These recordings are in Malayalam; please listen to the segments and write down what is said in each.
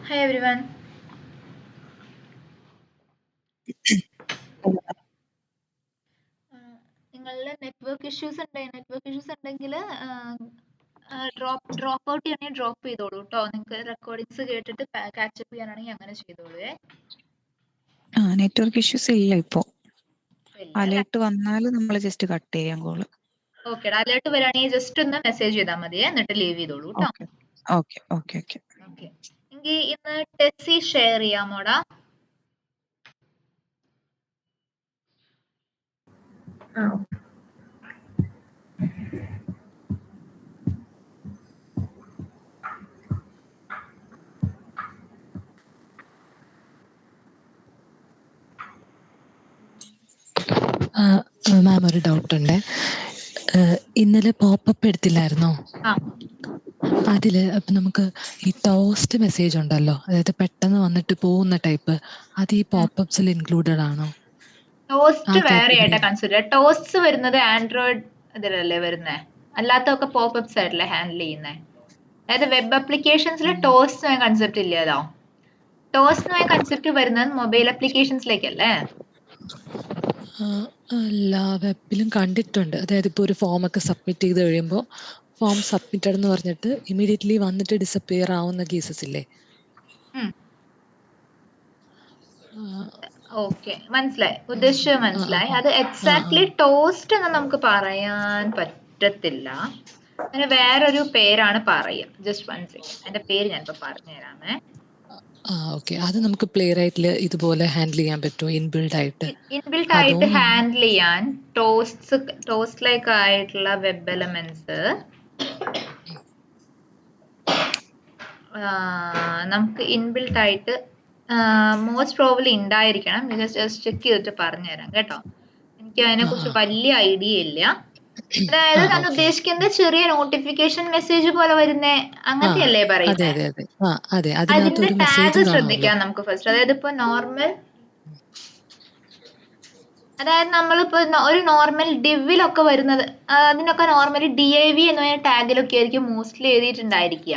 Hi everyone. നിങ്ങളുടെ നെറ്റ്വർക്ക് ഇഷ്യൂസ് ഉണ്ടെങ്കിൽ ഡ്രോപ്പ് ഔട്ട് ചെയ്യണമെങ്കിൽ ഡ്രോപ്പ് ചെയ്തോളൂ കേട്ടോ. നിങ്ങൾക്ക് റെക്കോർഡിങ്സ് കേട്ടിട്ട് കാച്ചപ്പ് ചെയ്യാനാണെങ്കിൽ അങ്ങനെ ചെയ്തോളൂ. നെറ്റ്വർക്ക് ഇഷ്യൂസ് ഇല്ല ഇപ്പോ. അലേർട്ട് വന്നാൽ നമ്മൾ ജസ്റ്റ് കട്ട് ചെയ്യാൻ കോള്. ഓക്കെ, അലേർട്ട് വരാണെങ്കിൽ ജസ്റ്റ് ഒന്ന് മെസ്സേജ് ചെയ്താൽ മതി, എന്നിട്ട് ലീവ് ചെയ്തോളൂ കേട്ടോ. ഓക്കെ ഓക്കെ ഓക്കെ ഓക്കെ, എങ്കിൽ ഇന്ന് ടെസ്സി ഷെയർ ചെയ്യാമോടാ? മാം ഒരു ഡൗട്ട് ഉണ്ട്. ഇന്നലെ പോപ്പപ്പ് എടുത്തില്ലായിരുന്നോ? അതില് അപ്പൊ നമുക്ക് ഈ ടോസ്റ്റ് മെസ്സേജ് ഉണ്ടല്ലോ, അതായത് പെട്ടെന്ന് വന്നിട്ട് പോകുന്ന ടൈപ്പ്, അത് ഈ പോപ്പപ്സിൽ ഇൻക്ലൂഡഡ് ആണോ? ടോസ്റ്റ് വേറെ ആയിട്ടാ കൺസിഡർ. ടോസ്റ്റ് വരുന്നത് ആൻഡ്രോയിഡ് ഇതിലല്ലേ വരുന്നേ, അല്ലാത്തൊക്കെ പോപ്പപ്സ് ആയിട്ടല്ലേ ഹാൻഡിൽ ചെയ്യുന്നേ. അതായത് വെബ് ആപ്ലിക്കേഷൻസിൽ ടോസ്റ്റ് കൺസെപ്റ്റ് ഇല്ലല്ലോ. ടോസ്റ്റ് കൺസെപ്റ്റ് വരുന്നത് മൊബൈൽ ആപ്ലിക്കേഷൻസിലേക്കല്ലേ? അല്ല, വെബിലും കണ്ടിട്ടുണ്ട്. അതായത് ഇപ്പോൾ ഒരു ഫോം ഒക്കെ സബ്മിറ്റ് ചെയ്ത് കഴിയുമ്പോൾ ഫോം സബ്മിറ്റഡ് എന്ന് പറഞ്ഞിട്ട് ഇമീഡിയറ്റ്ലി വന്നിട്ട് ഡിസപ്പിയർ ആവുന്ന കേസസ് ഇല്ലേ? ഓക്കെ, മനസ്സിലായി, ഉദ്ദേശിച്ചത് മനസ്സിലായി. അത് എക്സാക്ട്ലി ടോസ്റ്റ് എന്ന് നമുക്ക് പറയാൻ പറ്റത്തില്ല. അതിന് വേറൊരു പേരാണ് പറയുക. ജസ്റ്റ് 1 സെക്കൻഡ്, അതിന്റെ പേര് ഞാനിപ്പോ പറഞ്ഞുതരാമേ. ഓക്കെ, അത് നമുക്ക് പ്ലേ റൈറ്റിൽ ഇതുപോലെ ഹാൻഡിൽ ചെയ്യാൻ പറ്റുമോ ഇൻബിൽഡ് ആയിട്ട്? ഇൻബിൽഡ് ആയിട്ട് ഹാൻഡിൽ ചെയ്യാൻ ടോസ്റ്റ് ലൈക്ക് ആയിട്ടുള്ള വെബ് എലമെന്റ്സ് നമുക്ക് ഇൻബിൽഡ് ആയിട്ട് മോസ്റ്റ് പ്രോബബ്ലി ഉണ്ടായിരിക്കണം. ജസ്റ്റ് ചെക്ക് ചെയ്തിട്ട് പറഞ്ഞുതരാം കേട്ടോ. എനിക്ക് അതിനെ കുറിച്ച് വലിയ ഐഡിയ ഇല്ല. അതായത് ഞാൻ ഉദ്ദേശിക്കുന്നത് ചെറിയ നോട്ടിഫിക്കേഷൻ മെസ്സേജ് പോലെ വരുന്ന അങ്ങനത്തെ അല്ലേ പറയുന്നത്? അതിന്റെ ടാഗ് ശ്രദ്ധിക്കാം നമുക്ക് ഫസ്റ്റ്. അതായത് ഇപ്പൊ നോർമൽ, അതായത് നമ്മളിപ്പോ ഒരു നോർമൽ ഡിവിലൊക്കെ വരുന്നത്, അതിനൊക്കെ നോർമലി DIV എന്ന് പറഞ്ഞ ടാഗിലൊക്കെ ആയിരിക്കും മോസ്റ്റ്ലി എഴുതിയിട്ടുണ്ടായിരിക്കുക.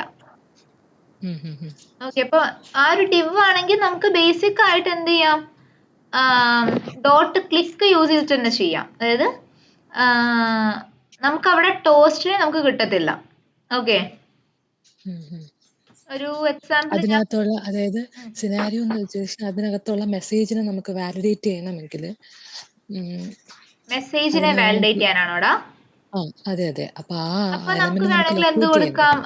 ഓക്കെ, അപ്പൊ ആ ഒരു ഡിവ് ആണെങ്കിൽ നമുക്ക് ബേസിക് ആയിട്ട് എന്ത് ചെയ്യാം, ഡോട്ട് ക്ലിക്ക് യൂസ് ചെയ്തിട്ട് തന്നെ ചെയ്യാം. അതായത് നമുക്ക് അവിടെ ടോസ്റ്റിനെ നമുക്ക് കിട്ടത്തില്ല. ഓക്കെ, ഒരു എക്സാമ്പിൾ അതിനകത്തുള്ള, അതായത് സിനാരിയോ എന്ന് വെച്ചാൽ അതിനകത്തുള്ള മെസ്സേജിനെ നമുക്ക് വാലിഡേറ്റ് ചെയ്യണമെങ്കിൽ മെസ്സേജിനെ വാലിഡേറ്റ് ചെയ്യാനാണോടാ? അതെ അതെ. അപ്പൊ നമുക്ക് വേണമെങ്കിൽ എന്ത് കൊടുക്കാം?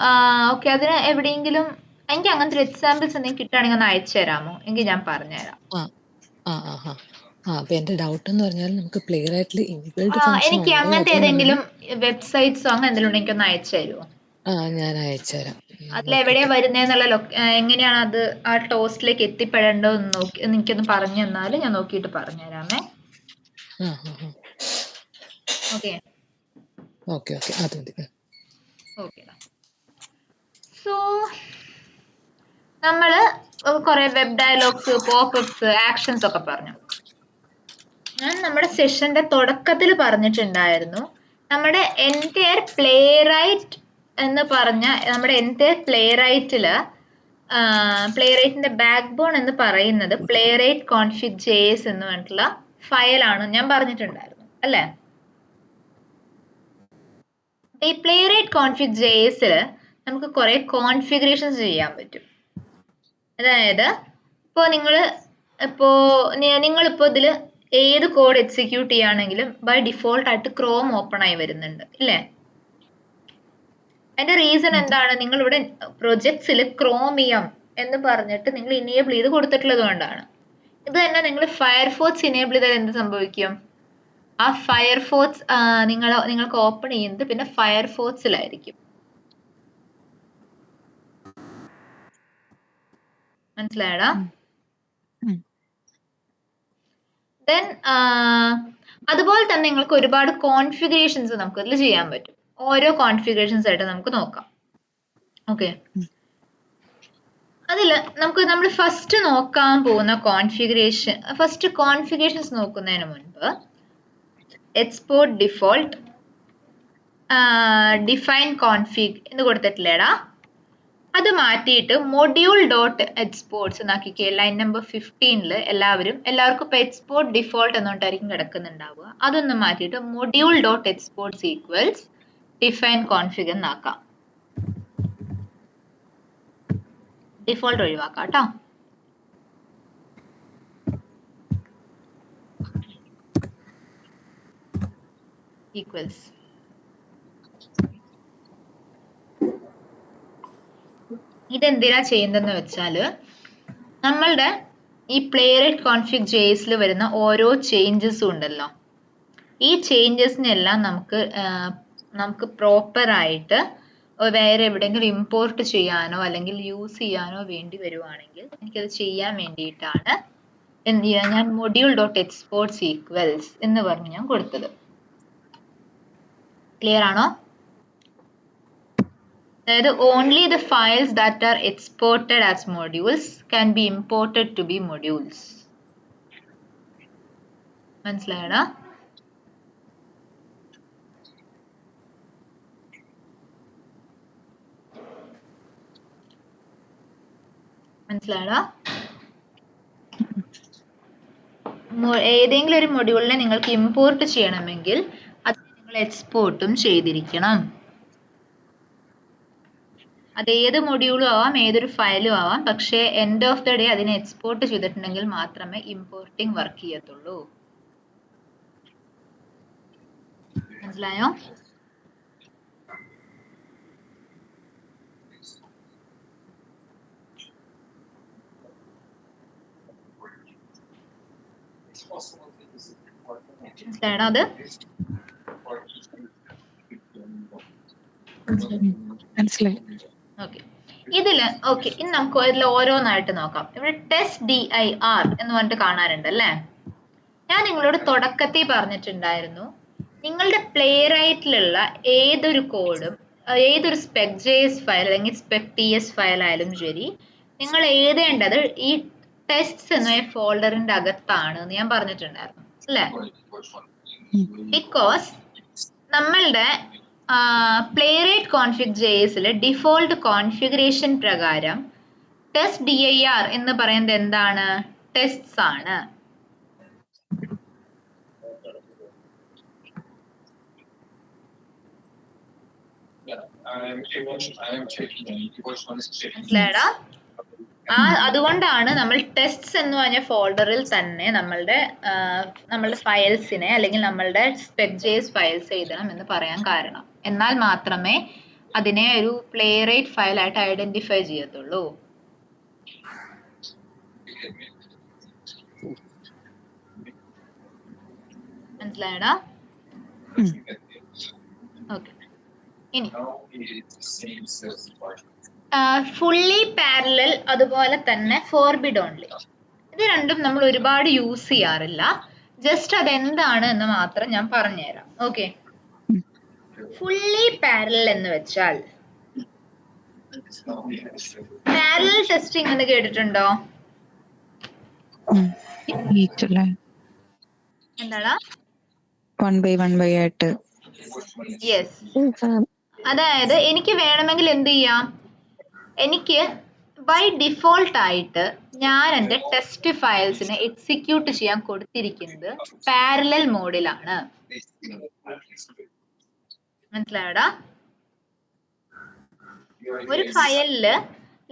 ഓക്കെ, അതിന് എവിടെയെങ്കിലും എനിക്ക് അങ്ങനത്തെ ഒരു എക്സാമ്പിൾസ് എന്തെങ്കിലും കിട്ടുകയാണെങ്കിൽ ഒന്ന് അയച്ചു തരാമോ? എങ്കിൽ ഞാൻ പറഞ്ഞുതരാം. അപ്പൊ എന്റെ ഡൗട്ട് എന്ന് പറഞ്ഞാൽ നമുക്ക് പ്ലേ റൈറ്റിൽ ഇൻബിൽഡ് ഫംഗ്ഷൻ എനിക്ക് അങ്ങനത്തെ ഏതെങ്കിലും വെബ്സൈറ്റ്സോ അങ്ങനെ എന്തെങ്കിലും ഉണ്ടെങ്കിൽ ഒന്ന് അയച്ചു തരുമോ? ഞാൻ അയച്ചുതരാം. അതിലെവിടെയാ വരുന്നതെന്നുള്ള എങ്ങനെയാണ് അത് ആ ടോസ്റ്റിലേക്ക് എത്തിപ്പെടേണ്ടതെന്ന് നോക്കി എനിക്കൊന്ന് പറഞ്ഞു തന്നാൽ ഞാൻ നോക്കിയിട്ട് പറഞ്ഞുതരാമേ. ഓക്കെ ഓക്കെ അത് മതി. ഓക്കെ, സോ നമ്മള് കുറെ വെബ് ഡയലോഗ്സ്, പോപ്പപ്സ്, ആക്ഷൻസ് ഒക്കെ പറഞ്ഞു. ഞാൻ നമ്മുടെ സെഷന്റെ തുടക്കത്തിൽ പറഞ്ഞിട്ടുണ്ടായിരുന്നു, നമ്മുടെ എൻറ്റയർ പ്ലേ റൈറ്റ് എന്ന് പറഞ്ഞ നമ്മുടെ എൻറ്റയർ പ്ലേ റൈറ്റില് പ്ലേ റൈറ്റിന്റെ ബാക്ക് ബോൺ എന്ന് പറയുന്നത് പ്ലേ റൈറ്റ് കോൺഫിഗ് JS എന്ന് പറഞ്ഞിട്ടുള്ള ഫയലാണ് ഞാൻ പറഞ്ഞിട്ടുണ്ടായിരുന്നു അല്ലേ? ഈ പ്ലേ റൈറ്റ് കോൺഫിഗ് JSല് നമുക്ക് കുറെ കോൺഫിഗറേഷൻസ് ചെയ്യാൻ പറ്റും. അതായത് നിങ്ങളിപ്പോ ഇതില് ഏത് കോഡ് എക്സിക്യൂട്ട് ചെയ്യുകയാണെങ്കിലും ബൈ ഡിഫോൾട്ട് ആയിട്ട് ക്രോം ഓപ്പൺ ആയി വരുന്നുണ്ട് ഇല്ലേ? അതിന്റെ റീസൺ എന്താണ്? നിങ്ങൾ ഇവിടെ പ്രൊജക്ട്സിൽ ക്രോമിയം എന്ന് പറഞ്ഞിട്ട് നിങ്ങൾ ഇനേബിൾ ചെയ്ത് കൊടുത്തിട്ടുള്ളത് കൊണ്ടാണ്. ഇത് തന്നെ നിങ്ങൾ ഫയർഫോക്സ് ഇനേബിൾ ചെയ്താൽ എന്ത് സംഭവിക്കും? ആ ഫയർഫോക്സ് നിങ്ങൾക്ക് ഓപ്പൺ ചെയ്യുന്നത് പിന്നെ ഫയർഫോക്സിലായിരിക്കും. മനസ്സിലായടാ? ദെൻ അതുപോലെ തന്നെ നിങ്ങൾക്ക് ഒരുപാട് കോൺഫിഗറേഷൻസ് നമുക്ക് ഇതിൽ ചെയ്യാൻ പറ്റും. ഓരോ കോൺഫിഗറേഷൻസ് ആയിട്ട് നമുക്ക് നോക്കാം. ഓക്കെ, അതില് നമ്മൾ ഫസ്റ്റ് നോക്കാൻ പോകുന്ന കോൺഫിഗറേഷൻസ് നോക്കുന്നതിന് മുൻപ് എക്സ്പോർട്ട് ഡിഫോൾട്ട് ഡിഫൈൻ കോൺഫിഗ് എന്ന് കൊടുത്തിട്ടില്ലേടാ? അത് മാറ്റിയിട്ട് മൊഡ്യൂൾ ഡോട്ട് എക്സ്പോർട്സ് എന്നാക്കിക്കേ. ലൈൻ നമ്പർ 15 എല്ലാവർക്കും ഇപ്പൊ എക്സ്പോർട്ട് ഡിഫോൾട്ട് എന്നുകൊണ്ടായിരിക്കും കിടക്കുന്നുണ്ടാവുക. അതൊന്ന് മാറ്റിയിട്ട് module dot exports equals define config എന്നാക്കാം. ഡിഫോൾട്ട് ഒഴിവാക്കാം കേട്ടോ. ഈക്വൽസ് ഇതെന്തിനാ ചെയ്യുന്നതെന്ന് വെച്ചാൽ നമ്മളുടെ ഈ പ്ലേറൈറ്റ് കോൺഫിഗ് ജെഎസിൽ വരുന്ന ഓരോ ചേഞ്ചസും ഉണ്ടല്ലോ, ഈ ചേഞ്ചസിനെല്ലാം നമുക്ക് പ്രോപ്പർ ആയിട്ട് വേറെ എവിടെയെങ്കിലും ഇമ്പോർട്ട് ചെയ്യാനോ അല്ലെങ്കിൽ യൂസ് ചെയ്യാനോ വേണ്ടി വരുവാണെങ്കിൽ എനിക്കത് ചെയ്യാൻ വേണ്ടിയിട്ടാണ് എന്ത് ചെയ്യുക, ഞാൻ മൊഡ്യൂൾ ഡോട്ട് എക്സ്പോർട്സ് ഈക്വൽസ് എന്ന് പറഞ്ഞ് ഞാൻ കൊടുത്തത്. ക്ലിയർ ആണോ? അതായത് only the files that are exported as modules can be imported to be modules. മനസ്സിലായടാ? മനസ്സിലായടാ? ഏതെങ്കിലും ഒരു മൊഡ്യൂളിനെ നിങ്ങൾക്ക് ഇമ്പോർട്ട് ചെയ്യണമെങ്കിൽ അത് നിങ്ങൾ എക്സ്പോർട്ടും ചെയ്തിരിക്കണം. അത് ഏത് മൊഡ്യൂളും ആവാം, ഏതൊരു ഫയലും ആവാം. പക്ഷേ എൻഡ് ഓഫ് ദ ഡേ അതിനെ എക്സ്പോർട്ട് ചെയ്തിട്ടുണ്ടെങ്കിൽ മാത്രമേ ഇമ്പോർട്ടിംഗ് വർക്ക് ചെയ്യത്തുള്ളൂ. മനസ്സിലായോ? മനസ്സിലായോ അത്? മനസ്സിലായി. ഓക്കെ. ഇനി നമുക്ക് ഇതിൽ ഓരോന്നായിട്ട് നോക്കാം. ഇവിടെ ടെസ്റ്റ് DIR എന്ന് പറഞ്ഞിട്ട് കാണാറുണ്ട് അല്ലേ? ഞാൻ നിങ്ങളോട് തുടക്കത്തിൽ പറഞ്ഞിട്ടുണ്ടായിരുന്നു, നിങ്ങളുടെ പ്ലേറൈറ്റിലുള്ള ഏതൊരു കോഡും ഏതൊരു spec.js ഫയൽ അല്ലെങ്കിൽ spec.ts ഫയൽ ആയാലും ശരി, നിങ്ങൾ എഴുതേണ്ടത് ഈ ടെസ്റ്റ്സ് എന്ന ഫോൾഡറിന്റെ അകത്താണ് എന്ന് ഞാൻ പറഞ്ഞിട്ടുണ്ടായിരുന്നു അല്ലേ? ബിക്കോസ് നമ്മളുടെ പ്ലേറൈറ്റ് കോൺഫിഗ് ജെഎസിലെ ഡിഫോൾട്ട് കോൺഫിഗറേഷൻ പ്രകാരം ടെസ്റ്റ് DIR എന്ന് പറയുന്നത് എന്താണ്? ടെസ്റ്റ്സ് ആണ്. മനസ്സിലായടാ? അതുകൊണ്ടാണ് നമ്മൾ ടെസ്റ്റ്സ് എന്ന് പറഞ്ഞ ഫോൾഡറിൽ തന്നെ നമ്മളുടെ ഫയൽസിനെ അല്ലെങ്കിൽ നമ്മളുടെ spec.js ഫയൽസ് എഴുതണം എന്ന് പറയാൻ കാരണം. എന്നാൽ മാത്രമേ അതിനെ ഒരു പ്ലേറൈറ്റ് ഫയൽ ആയിട്ട് ഐഡന്റിഫൈ ചെയ്യത്തുള്ളൂ. മനസ്സിലായടാ? ഓക്കെ. ഇനി ഫുള്ളി പാരലൽ അതുപോലെ തന്നെ ഫോർബിഡ് ഓൺലി, ഇത് രണ്ടും നമ്മൾ ഒരുപാട് യൂസ് ചെയ്യാറില്ല. ജസ്റ്റ് അതെന്താണ് എന്ന് മാത്രം ഞാൻ പറഞ്ഞുതരാം. ഓക്കെ. ഫുള്ളി പാരലൽ എന്ന് വെച്ചാൽ പാരലൽ ടെസ്റ്റിംഗ് എന്ന് കേട്ടിട്ടുണ്ടോ? എന്താടാ? 1 by 1 ആയിട്ട്. യെസ്. അതായത് എനിക്ക് വേണമെങ്കിൽ എന്ത് ചെയ്യാം, എനിക്ക് ബൈ ഡിഫോൾട്ട് ആയിട്ട് ഞാൻ എൻ്റെ ടെസ്റ്റ് ഫയൽസിനെ എക്സിക്യൂട്ട് ചെയ്യാൻ കൊടുത്തിരിക്കുന്നത് പാരലൽ മോഡിലാണ്. മനസ്സിലായടാ? ഒരു ഫയലില്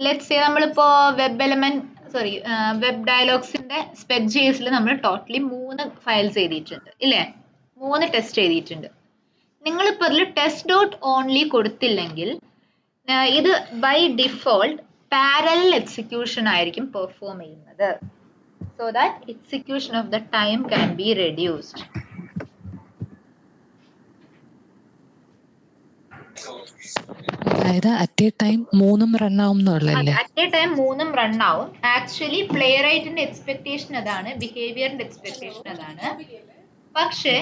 ലെറ്റ്സ് സേ നമ്മളിപ്പോ വെബ് ഡയലോഗ്സിന്റെ spec.jsൽ നമ്മൾ ടോട്ടലി 3 ഫയൽസ് എഴുതിയിട്ടുണ്ട് ഇല്ലേ? 3 ടെസ്റ്റ് എഴുതിയിട്ടുണ്ട്. നിങ്ങളിപ്പോൾ ഇതിൽ ടെസ്റ്റ് ഡോട്ട് ഓൺലി കൊടുത്തില്ലെങ്കിൽ ഇത് ബൈ ഡിഫോൾട്ട് പാരലൽ എക്സിക്യൂഷൻ ആയിരിക്കും പെർഫോം ചെയ്യുന്നത്. So that execution of the time can be reduced. അതായത് അറ്റ് എ ടൈം 3 റൺ ആവും എന്നുള്ളല്ലേ? അറ്റ് എ ടൈം 3 റൺ ആവും. ആക്ച്വലി പ്ലേറൈറ്റിന്റെ എക്സ്പെക്ടേഷൻ അതാണ്, ബിഹേവിയറിന്റെ എക്സ്പെക്ടേഷൻ അതാണ്. പക്ഷെ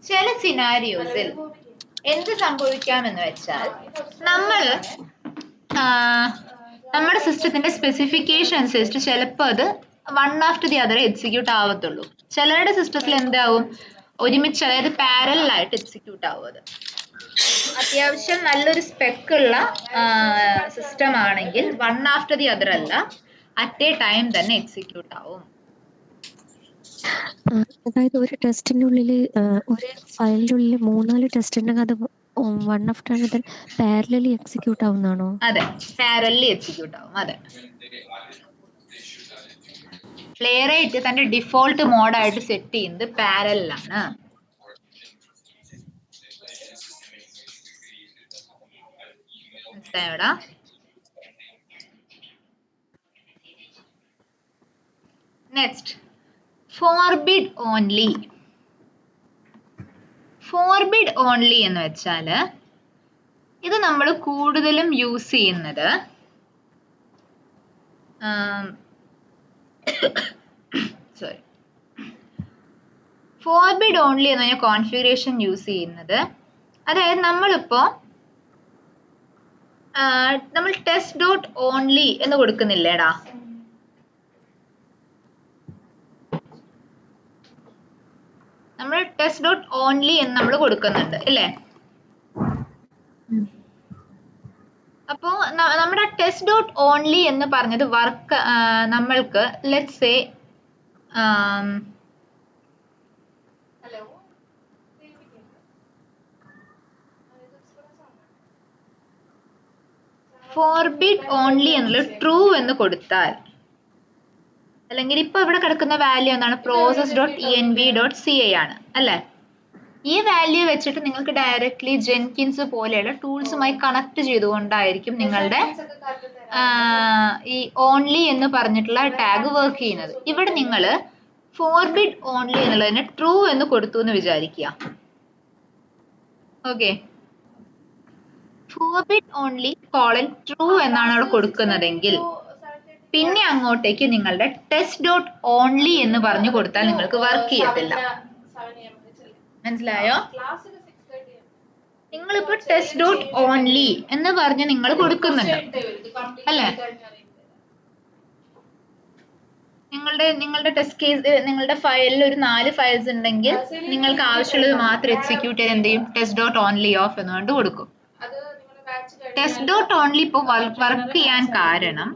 ചില സിനാരിയോസിൽ എന്ത് സംഭവിക്കാമെന്ന് വെച്ചാൽ നമ്മുടെ സിസ്റ്റത്തിന്റെ സ്പെസിഫിക്കേഷൻ അനുസരിച്ച് ചിലപ്പോൾ അത് one after the other execute ആവത്തുള്ളൂ. ചിലരുടെ സിസ്റ്റത്തിൽ എന്താവും, ഒരുമിച്ച്, അതായത് പാരലൽ ആയിട്ട് എക്സിക്യൂട്ട് ആവും. അത് അത്യാവശ്യം നല്ലൊരു സ്പെക്ക് ഉള്ള സിസ്റ്റം ആണെങ്കിൽ വൺ ആഫ്റ്റർ ദി അതർ അല്ല, അറ്റ് എ ടൈം തന്നെ എക്സിക്യൂട്ട് ആവും. അതായത് ഒരു ടെസ്റ്റിന്റെ ഉള്ളില് ഒരു ഫയലിന്റെ ഉള്ളിൽ 3-4 ടെസ്റ്റ് ഉണ്ടെങ്കിൽ അത് one after other parallelly execute ആവുന്നതാണോ? അതെ, പാരലലി എക്സിക്യൂട്ട് ആവും. അതെ, പ്ലേറൈറ്റ് തന്റെ ഡിഫോൾട്ട് മോഡായിട്ട് സെറ്റ് ചെയ്യുന്നത് പാരലാണ്. മനസ്സിലായോടാ? Next, forbid only. Forbid only എന്ന് വെച്ചാൽ ഇത് നമ്മൾ കൂടുതലും യൂസ് ചെയ്യുന്നത് സോറി, ഫോർബിഡ് ഓൺലി എന്ന് പറഞ്ഞ കോൺഫിഗറേഷൻ യൂസ് ചെയ്യുന്നത്, അതായത് നമ്മളിപ്പോ നമ്മൾ ടെസ്റ്റ് ഡോട്ട് ഓൺലി എന്ന് കൊടുക്കുന്നില്ലേടാ, നമ്മൾ ടെസ്റ്റ് ഡോട്ട് ഓൺലി എന്ന് നമ്മൾ കൊടുക്കുന്നുണ്ട് ഇല്ലേ? അപ്പോ നമ്മുടെ ടെസ്റ്റ് ഡോട്ട് ഓൺലി എന്ന് പറഞ്ഞത് വർക്ക് നമ്മൾക്ക് ലെറ്റ്സ് സേ ഫോർബിഡ് ഓൺലി എന്നുള്ളത് ട്രൂ എന്ന് കൊടുത്താൽ, അല്ലെങ്കിൽ ഇപ്പൊ ഇവിടെ കിടക്കുന്ന വാല്യൂ എന്താണ്? process.env.ci ആണ് അല്ലെ? ഈ വാല്യൂ വെച്ചിട്ട് നിങ്ങൾക്ക് ഡയറക്ട്ലി ജെൻകിൻസ് പോലെയുള്ള ടൂൾസുമായി കണക്ട് ചെയ്തുകൊണ്ടായിരിക്കും നിങ്ങളുടെ ഈ ഓൺലി എന്ന് പറഞ്ഞിട്ടുള്ള ടാഗ് വർക്ക് ചെയ്യുന്നത്. ഇവിടെ നിങ്ങൾ ഫോർബിഡ് ഓൺലി എന്നുള്ളതിന് ട്രൂ എന്ന് കൊടുത്തു എന്ന് വിചാരിക്കുക. Okay, forbid only colon true എന്നാണ് അവിടെ കൊടുക്കുന്നതെങ്കിൽ പിന്നെ അങ്ങോട്ടേക്ക് നിങ്ങളുടെ ടെസ്റ്റ് ഡോട്ട് ഓൺലി എന്ന് പറഞ്ഞു കൊടുത്താൽ നിങ്ങൾക്ക് വർക്ക് ചെയ്യത്തില്ല. മനസ്സിലായോ? നിങ്ങളിപ്പോ ടെസ്റ്റ് ഡോട്ട് ഓൺലി എന്ന് പറഞ്ഞ് നിങ്ങൾ കൊടുക്കുന്നുണ്ട് അല്ലേ? നിങ്ങളുടെ ടെസ്റ്റ് കേസ്, നിങ്ങളുടെ ഫയലിൽ ഒരു 4 ഫയൽസ് ഉണ്ടെങ്കിൽ നിങ്ങൾക്ക് ആവശ്യമുള്ളത് മാത്രം എക്സിക്യൂട്ട് ചെയ്ത് എന്ത് ചെയ്യും? ടെസ്റ്റ് ഡോട്ട് ഓൺലി ഓഫ് എന്നുകൊണ്ട് കൊടുക്കും. ടെസ്റ്റ് ഡോട്ട് ഓൺലി ഇപ്പോൾ വർക്ക് ചെയ്യാൻ കാരണം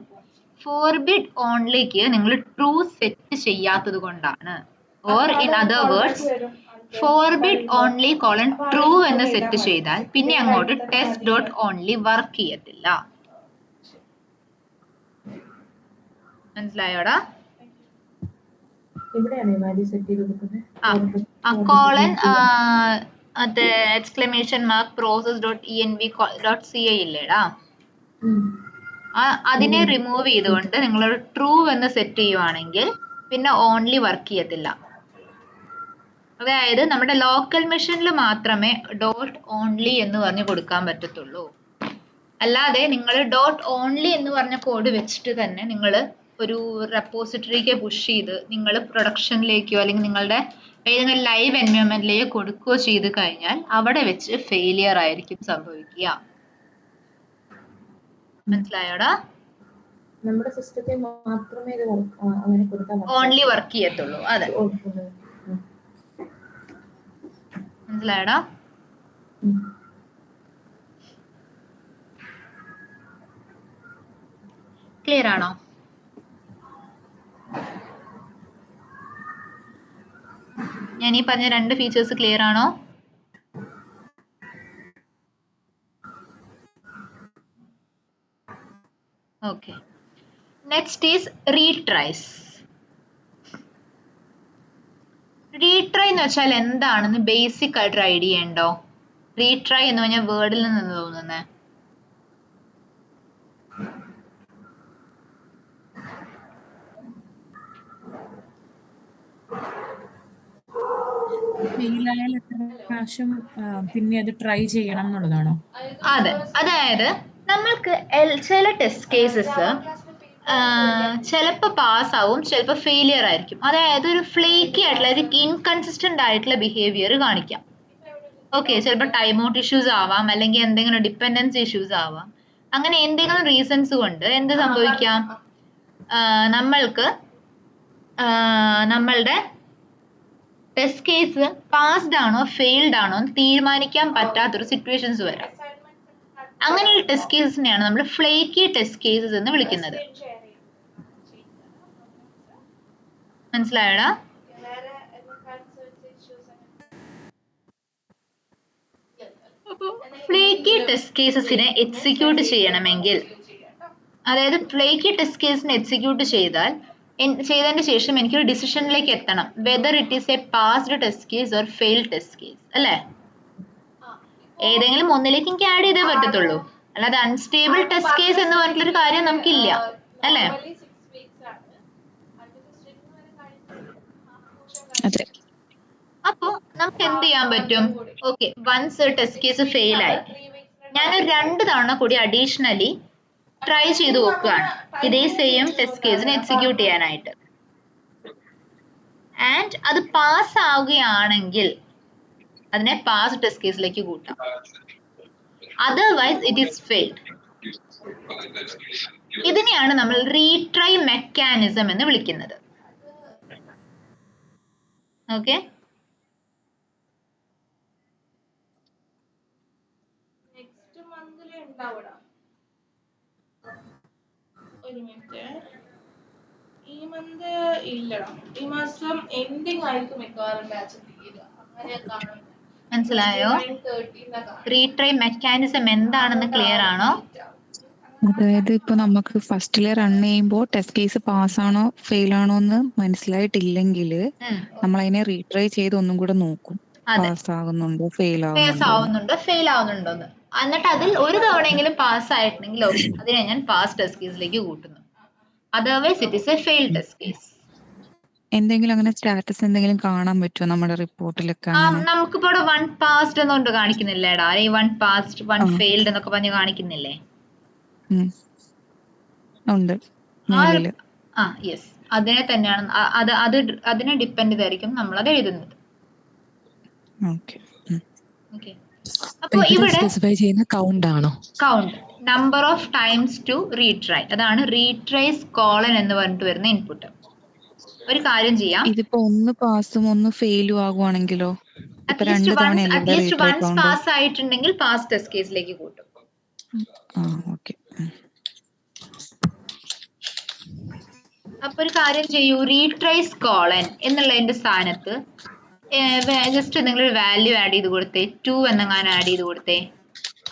ഫോർബിഡ് ഓൺലിക്ക് നിങ്ങൾ ട്രൂ സെറ്റ് ചെയ്യാത്തത് കൊണ്ടാണ്. Or in other words, forbid only colon true എന്ന് സെറ്റ് ചെയ്താൽ പിന്നെ അങ്ങോട്ട് ടെസ്റ്റ് ഡോട്ട് ഓൺലി വർക്ക് ചെയ്യത്തില്ല. മനസ്സിലായോടാ? കോളൻ അത് എക്സ്ക്ലമേഷൻ മാർക്ക് process.env.ci ഇല്ലേടാ, അതിനെ റിമൂവ് ചെയ്തുകൊണ്ട് നിങ്ങൾ ട്രൂ എന്ന് സെറ്റ് ചെയ്യുവാണെങ്കിൽ പിന്നെ ഓൺലി വർക്ക് ചെയ്യത്തില്ല. അതായത് നമ്മുടെ ലോക്കൽ മെഷീനിൽ മാത്രമേ ഡോട്ട് ഓൺലി എന്ന് പറഞ്ഞ് കൊടുക്കാൻ പറ്റത്തുള്ളൂ. അല്ലാതെ നിങ്ങൾ ഡോട്ട് ഓൺലി എന്ന് പറഞ്ഞ കോഡ് വെച്ചിട്ട് തന്നെ നിങ്ങൾ ഒരു റെപ്പോസിറ്ററിക്ക് പുഷ് ചെയ്ത് നിങ്ങൾ പ്രൊഡക്ഷനിലേക്കോ അല്ലെങ്കിൽ നിങ്ങളുടെ ഏതെങ്കിലും ലൈവ് എൻവയോൺമെന്റിലേക്കോ കൊടുക്കുകയോ ചെയ്ത് കഴിഞ്ഞാൽ അവിടെ വെച്ച് ഫെയിലിയർ ആയിരിക്കും സംഭവിക്കുക. മനസ്സിലായോടാ? നമ്മുടെ സിസ്റ്റത്തിൽ മാത്രമേ ഇത് അങ്ങനെ കൊടുക്കാൻ ഓൺലി വർക്ക് ചെയ്യത്തുള്ളൂ. അതെ, മനസ്സിലായോടാ? ക്ലിയർ ആണോ? ഞാൻ ഈ പറഞ്ഞ 2 ഫീച്ചേഴ്സ് ക്ലിയർ ആണോ? Okay, next is retries. Retry എന്ന് വെച്ചാൽ എന്താണെന്ന് ബേസിക് ആയിട്ട് ഐഡിയ ഉണ്ടോ? റീട്രൈ എന്ന് പറഞ്ഞാൽ വേർഡിൽ നിന്ന് തോന്നുന്നേ പിന്നെ അത് ട്രൈ ചെയ്യണം എന്നുള്ളതാണോ? അതെ, അതായത് നമ്മൾക്ക് ചില ടെസ്റ്റ് കേസസ് ചിലപ്പോൾ പാസ് ആവും, ചിലപ്പോൾ ഫെയിലിയർ ആയിരിക്കും. അതായത് ഒരു ഫ്ലേക്കി ആയിട്ടുള്ള ഇൻകൺസിസ്റ്റന്റ് ആയിട്ടുള്ള ബിഹേവിയർ കാണിക്കാം. ഓക്കെ, ചിലപ്പോൾ ടൈം ഔട്ട് ഇഷ്യൂസ് ആവാം, അല്ലെങ്കിൽ എന്തെങ്കിലും ഡിപ്പെൻഡൻസി ഇഷ്യൂസ് ആവാം. അങ്ങനെ എന്തെങ്കിലും റീസൺസ് കൊണ്ട് എന്ത് സംഭവിക്കാം? നമ്മൾക്ക് നമ്മളുടെ ടെസ്റ്റ് കേസ് പാസ്ഡ് ആണോ ഫെയിൽഡ് ആണോ എന്ന് തീരുമാനിക്കാൻ പറ്റാത്തൊരു സിറ്റുവേഷൻസ് വരാം. അങ്ങനെയുള്ള ടെസ്റ്റ് കേസസിനെയാണ് നമ്മൾ ഫ്ലേക്കി ടെസ്റ്റ് കേസസ് എന്ന് വിളിക്കുന്നത്. മനസ്സിലായടാ? അപ്പോൾ ഫ്ലേക്കി ടെസ്റ്റ് കേസസിനെ എക്സിക്യൂട്ട് ചെയ്യണമെങ്കിൽ, അതായത് ഫ്ലേക്കി ടെസ്റ്റ് കേസിനെ എക്സിക്യൂട്ട് ചെയ്തതിന് ശേഷം എനിക്കൊരു ഡിസിഷനിലേക്ക് എത്തണം, whether it is A passed test case or failed test case, അല്ലേ? ഏതെങ്കിലും ഒന്നിലേക്ക് എനിക്ക് ആഡ് ചെയ്തേ പറ്റത്തുള്ളൂ, അല്ലാതെ അൺസ്റ്റേബിൾ ടെസ്റ്റ് കേസ് എന്ന് പറഞ്ഞിട്ടൊരു കാര്യം നമുക്കില്ല, അല്ലേ? അതെ. അപ്പോ നമുക്ക് എന്ത് ചെയ്യാൻ പറ്റും? Okay, once test case fail ആയി, ഞാനൊരു 2 തവണ കൂടി അഡീഷണലി ട്രൈ ചെയ്ത് നോക്കുകയാണ് ഇതേ സെയിം ടെസ്റ്റ് കേസിനെ എക്സിക്യൂട്ട് ചെയ്യാനായിട്ട്. ആൻഡ് അത് പാസ് ആവുകയാണെങ്കിൽ അതിനെ പാസ് ടെസ്റ്റ് കേസിലേക്ക് കൂട്ടാം. Otherwise it is failed. ഇതിനെയാണ് നമ്മൾ റീട്രൈ മെക്കാനിസം എന്ന് വിളിക്കുന്നത്. ഓക്കെ, നെക്സ്റ്റ് മന്തിൽ ഉണ്ടാവണം. ഒരു മിനിറ്റ്, ഈ മന്ത് ഇല്ലടാ, ഈ മാസം എൻഡിങ് ആയിരിക്കും മിക്കവാറും ബാച്ച് തീരുക. അങ്ങനെയൊക്കെ മനസ്സിലായോ? റീട്രൈ മെക്കാനിസം എന്താണെന്ന് ക്ലിയർ ആണോ? അതായത് ഇപ്പൊ നമുക്ക് ഫസ്റ്റില് റൺ ചെയ്യുമ്പോൾ ടെസ്റ്റ് കേസ് പാസ് ആണോ ഫെയിൽ ആണോ എന്ന് മനസ്സിലായിട്ടില്ലെങ്കിൽ നമ്മൾ അതിനെ റീട്രൈ ചെയ്ത് ഒന്നും കൂടെ നോക്കും, പാസ് ആകുന്നുണ്ടോ ഫെയിൽ ആവുന്നുണ്ടോ. ഫെയിൽ ആവുന്നുണ്ടോന്ന്. എന്നിട്ട് അതിൽ ഒരു തവണയെങ്കിലും പാസ് ആയിട്ടുണ്ടെങ്കിൽ അതിനെ ഞാൻ പാസ് ടെസ്റ്റ് കേസിലേക്ക് കൂട്ടുന്നു. Otherwise it is A fail test case. എന്തെങ്കിലും അങ്ങനെ സ്റ്റാറ്റസ് എന്തെങ്കിലും കാണാൻ പറ്റുമോ നമ്മുടെ റിപ്പോർട്ടിലൊക്കെ? നമുക്കിപ്പോ ഇവിടെ 1 പാസ്ഡ് എന്നുകൊണ്ട് കാണിക്കുന്നില്ലേടാ, ഈ 1 പാസ്ഡ് 1 ഫെയിൽഡ് എന്നൊക്കെ പറഞ്ഞ് കാണിക്കുന്നില്ലേ? ഉണ്ട്. യെസ്, അതിനെ തന്നെയാണ്, അതിനെ ഡിപ്പെൻഡ് ചെയ്തായിരിക്കും നമ്മൾ അത് എഴുതുന്നത്. അപ്പോൾ ഇവിടെ സ്പെസിഫൈ ചെയ്യുന്ന കൗണ്ട് ആണോ? Count, number of times to retry, അതാണ് റീട്രൈസ് കോളൻ എന്ന് പറഞ്ഞിട്ട് വരുന്ന ഇൻപുട്ട്. ഒരു കാര്യം ചെയ്യാം, ഇതിപ്പോ ഒന്ന് പാസും ഒന്ന് ഫെയിലും ആകുവാണെങ്കിലോ? അറ്റ്ലീസ്റ്റ് വൺസ് പാസ് ആയിട്ടുണ്ടെങ്കിൽ പാസ് ടെസ്റ്റ് കേസിലേക്ക് കൂട്ടും. അപ്പൊ ഒരു കാര്യം ചെയ്യൂ, റീട്രൈസ് കോളൻ എന്നുള്ളതിന്റെ സ്ഥാനത്ത് ജസ്റ്റ് നിങ്ങൾ ഒരു വാല്യൂ ആഡ് ചെയ്ത് കൊടുത്തേ, 2 എന്നെങ്ങാനും ആഡ് ചെയ്ത് കൊടുത്തേ.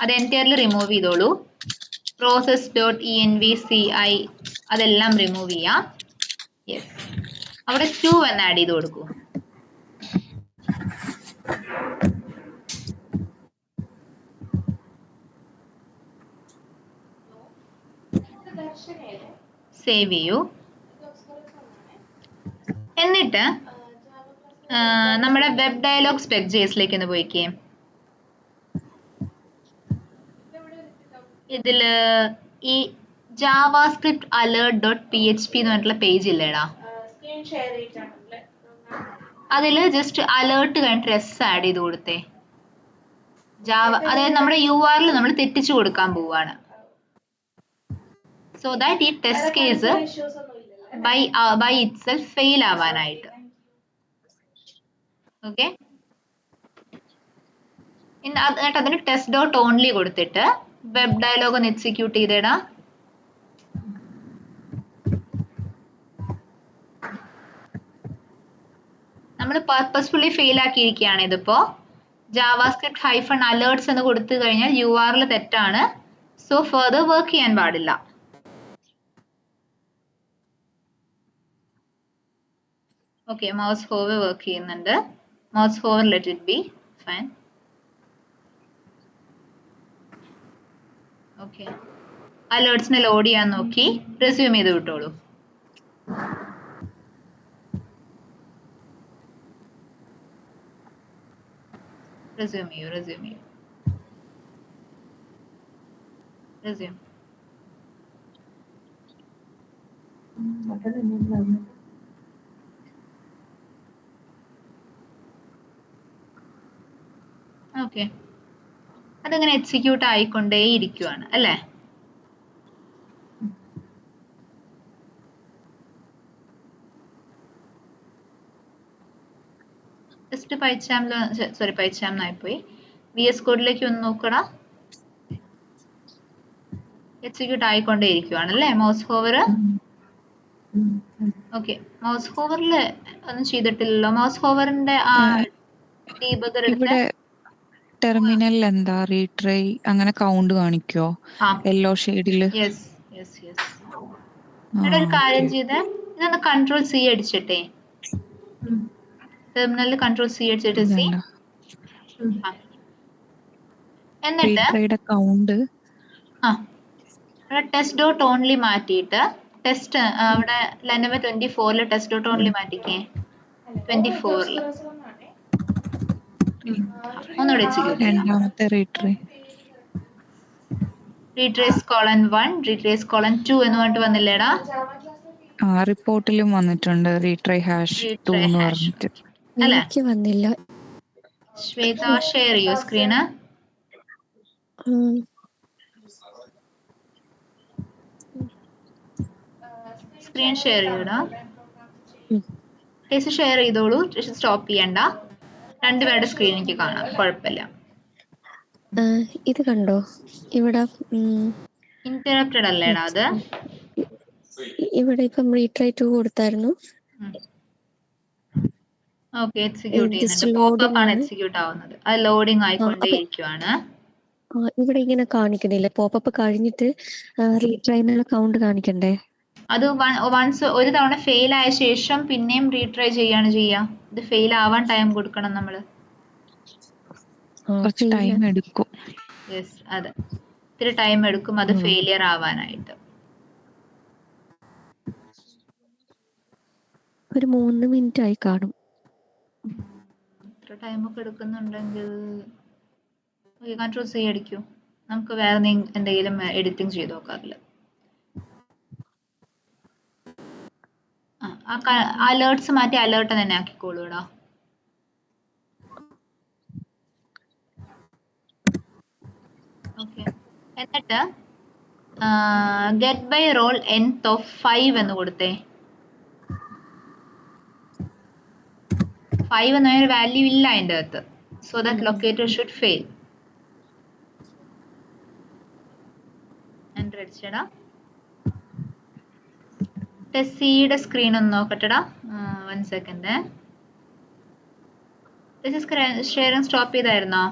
അത് എൻറ്റയർലി റിമൂവ് ചെയ്തോളൂ. process.envci അതെല്ലാം റിമൂവ് ചെയ്യാം. യെസ്, അവിടെ 2 എന്ന് ആഡ് ചെയ്ത് കൊടുക്കൂ. സേവ് ചെയ്യൂ. എന്നിട്ട് നമ്മുടെ വെബ് ഡയലോഗ് സ്പെക് ജേസിലേക്ക് ഒന്ന് പോയിക്കേ. ഇതില് ഈ ജാവാസ്ക്രിപ്റ്റ് alert.php എന്ന് പറഞ്ഞിട്ടുള്ള പേജ് ഇല്ലേടാ, അതില് ജസ്റ്റ് അലേർട്ട് കഴിഞ്ഞിട്ട് എസ് ആഡ് ചെയ്ത് കൊടുത്തേ. അതായത് നമ്മുടെ URL നമ്മൾ തെറ്റിച്ചു കൊടുക്കാൻ പോവാണ്. സോ ദാറ്റ് ഈ test case by itself fail ആവാനായിട്ട്. ഓക്കെ, എന്നിട്ട് അതിന് test.only കൊടുത്തിട്ട് വെബ് ഡയലോഗ് ഒന്ന് എക്സിക്യൂട്ട് ചെയ്തേടാ. നമ്മൾ പർപ്പസ്ഫുള്ളി ഫെയിൽ ആക്കിയിരിക്കുകയാണ് ഇതിപ്പോ. ജാവാസ്ക്രിപ്റ്റ് -alerts എന്ന് കൊടുത്തു കഴിഞ്ഞാൽ URL തെറ്റാണ്, സോ ഫർദർ വർക്ക് ചെയ്യാൻ പാടില്ല. ഓക്കെ, മൗസ് ഹോവർ വർക്ക് ചെയ്യുന്നുണ്ട്. Mouse hover let it be fine. Okay, അലേർട്സിനെ ലോഡ് ചെയ്യാൻ നോക്കി, റെസ്യൂം ചെയ്ത് വിട്ടോളൂ. റെസ്യൂം ചെയ്യൂ. ഓക്കെ, അതങ്ങനെ എക്സിക്യൂട്ട് ആയിക്കൊണ്ടേ ഇരിക്കുവാണ് അല്ലേ? ജസ്റ്റ് പൈച്ചാമില് സോറി പൈച്ചാമെന്നായിപ്പോയി. VS കോഡിലേക്ക് ഒന്ന് നോക്കടാ. എക്സിക്യൂട്ട് ആയിക്കൊണ്ടേ ഇരിക്കുവാണല്ലേ മൗസ് ഹോവർ. ഓക്കെ, മൗസ് ഹോവറിൽ ഒന്നും ചെയ്തിട്ടില്ലല്ലോ. മൗസ് ഹോവറിന്റെ ആ ഡീബഗർ എടുത്ത് ഇവിടെ ടെർമിനലിൽ എന്താ റീട്രൈ അങ്ങനെ കൗണ്ട് കാണിക്കോ യെല്ലോ ഷെയ്ഡില്? Yes yes yes. ഇവിടെ ഒരു കാര്യം ചെയ്തേ, ഇതൊന്ന് Ctrl+C അടിച്ചിട്ടെ, ടെർമിനലിൽ Ctrl+C അടിച്ചിട്ട് സി. എന്നിട്ട് റീട്രൈയുടെ കൗണ്ട് ഇവിടെ ടെസ്റ്റ് ഡോട്ട് ഓൺലി മാറ്റിയിട്ട് ടെസ്റ്റ് അവിടെ ലെനോവോ 24 ടെസ്റ്റ് ഡോട്ട് ഓൺലി മാറ്റിക്കേ. 24 ഒന്നുകൂടെ എക്സിക്യൂട്ട് ചെയ്യാം. രണ്ടാമത്തെ retry retrace colon 1 retrace colon 2 എന്ന് പറഞ്ഞിട്ട് വന്നില്ലേടാ? റിപ്പോർട്ടിലും വന്നിട്ടുണ്ട് റീട്രൈ #2 എന്ന് പറഞ്ഞിട്ട്. എനിക്ക് വന്നില്ല. ശ്വേത ഷെയർ ചെയ്യോ സ്ക്രീന്? സ്ക്രീൻ ഷെയർ ചെയ്യൂടാ. ടേസ്റ്റ് ഷെയർ ചെയ്തോളൂ, സ്റ്റോപ്പ് ചെയ്യണ്ട. രണ്ടുപേരുടെ സ്ക്രീൻ എനിക്ക് കാണാം, കുഴപ്പമില്ല. ഇത് കണ്ടോ ഇവിടെ ഇന്ററപ്റ്റഡ് അല്ലേടാ അത്? ഇവിടെ ഇപ്പം റീട്രൈ 2 കൊടുത്തായിരുന്നു. ഓക്കെ, എക്സിക്യൂട്ട് ചെയ്യുന്നുണ്ട്. പോപ്പപ്പ് ആണ് എക്സിക്യൂട്ട് ആവുന്നത്. അത് ലോഡിംഗ് ആയിക്കൊണ്ടേ ഇരിക്കുവാണ്. ഇവിടെ ഇങ്ങനെ കാണിക്കുന്നില്ല. പോപ്പപ്പ് കഴിഞ്ഞിട്ട് റീട്രൈനുള്ള കൗണ്ട് കാണിക്കണ്ടേ? അത് വൺസ് ഒരു തവണ ഫെയിൽ ആയ ശേഷം പിന്നെയും റീട്രൈ ചെയ്യാണ് ചെയ്യുക. ഇത് ഫെയിൽ ആവാൻ ടൈം കൊടുക്കണം നമ്മള്. കുറച്ച് ടൈം എടുക്കും. യെസ്, അതെ, ഇത്തിരി ടൈം എടുക്കും അത് ഫെയിലിയർ ആവാനായിട്ട്. ഒരു 3 മിനിറ്റ് ആയി കാണും. ഇത്ര ടൈമൊക്കെ എടുക്കുന്നുണ്ടെങ്കിൽ Ctrl+C അടിക്കൂ. നമുക്ക് വേറെ എന്തെങ്കിലും എഡിറ്റിംഗ് ചെയ്ത് നോക്കാറില്ല. അലേർട്ട്സ് മാറ്റി അലേർട്ട് തന്നെ ആക്കിക്കോളൂടാ. ഓക്കെ, എന്നിട്ട് get by role nth of 5 എന്ന് കൊടുത്തേ. 5 എന്ന ഒരു വാല്യൂ ഇല്ല അതിൻ്റെ അകത്ത്. So that locator should fail. Enter അടിച്ചടാ. ടെസ്സിയുടെ സ്ക്രീൻ ഒന്ന് നോക്കട്ടെടാ. 1 സെക്കൻഡ്. ഷെയറിംഗ് സ്റ്റോപ്പ് ചെയ്തായിരുന്നോ?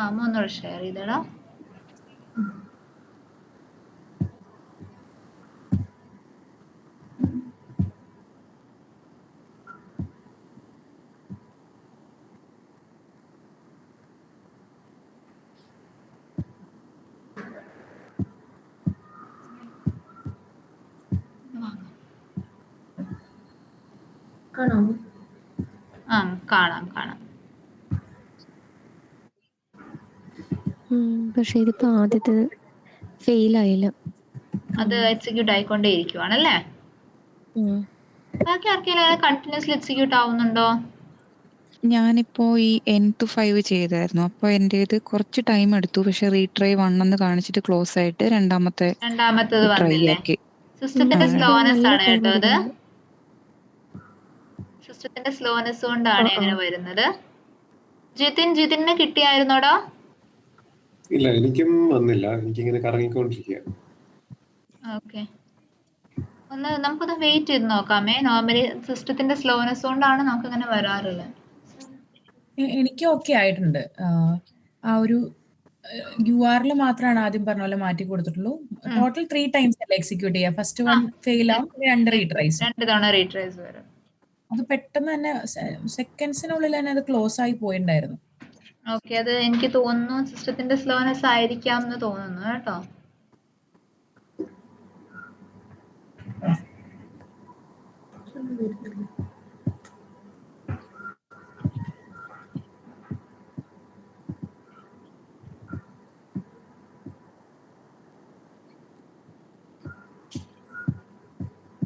ഒന്നുകൂടെ ഷെയർ ചെയ്തടാ. കാണാം. പക്ഷെ ഇതിപ്പോ ആദ്യത്തെ ഫെയിൽ ആയില്ല. അത് എക്സിക്യൂട്ട് ആയിക്കൊണ്ടേ ഇരിക്കുവാണല്ലേ? ബാക്കി ആർക്കെങ്കിലും കണ്ടിന്യൂസ്ലി എക്സിക്യൂട്ട് ആവുന്നുണ്ടോ? ഞാനിപ്പോ ഈ nth 5 ചെയ്തായിരുന്നു. അപ്പൊ എന്റേത് കുറച്ച് ടൈം എടുത്തു. പക്ഷെ റീട്രൈ 1 എന്ന് കാണിച്ചിട്ട് ക്ലോസ് ആയിട്ട് രണ്ടാമത്തേത് ട്രൈ ആക്കി. സിസ്റ്റത്തിന്റെ സ്ലോനെസ് ആണ് കേട്ടോ അത്. സിസ്റ്റത്തിന്റെ സ്ലോനെസ് കൊണ്ടാണ് അങ്ങനെ വരുന്നത്. ജിതിന് കിട്ടിയായിരുന്നോടാ? ഇല്ല, എനിക്കും വന്നില്ല. എനിക്കിങ്ങനെ കറങ്ങിക്കൊണ്ടിരിക്കുക. ഓക്കെ, നമുക്കൊന്ന് വെയിറ്റ് ചെയ്ത് നോക്കാമേ. നോർമലി സിസ്റ്റത്തിന്റെ സ്ലോനെസ് കൊണ്ടാണ് നമുക്ക് അങ്ങനെ വരാറുള്ളത്. എനിക്ക് ഓക്കെ ആയിട്ടുണ്ട്. ആ ഒരു URL മാത്രമാണ് ആദ്യം പറഞ്ഞ പോലെ മാറ്റി കൊടുത്തിട്ടുള്ളൂ. ടോട്ടൽ 3 ടൈംസ് അല്ലേ എക്സിക്യൂട്ട് ചെയ്യുക. ഫസ്റ്റ് 1 ഫെയിൽ ആവും, 2 റീട്രൈസ്. 2 തവണ റീട്രൈസ് വരും. അത് പെട്ടെന്ന് തന്നെ സെക്കൻഡ്സിനുള്ളിൽ തന്നെ അത് ക്ലോസ് ആയി പോയിണ്ടായിരുന്നു. ഓക്കെ, അത് എനിക്ക് തോന്നുന്നു സിസ്റ്റത്തിന്റെ സ്ലോനെസ് ആയിരിക്കാം എന്ന് തോന്നുന്നു കേട്ടോ.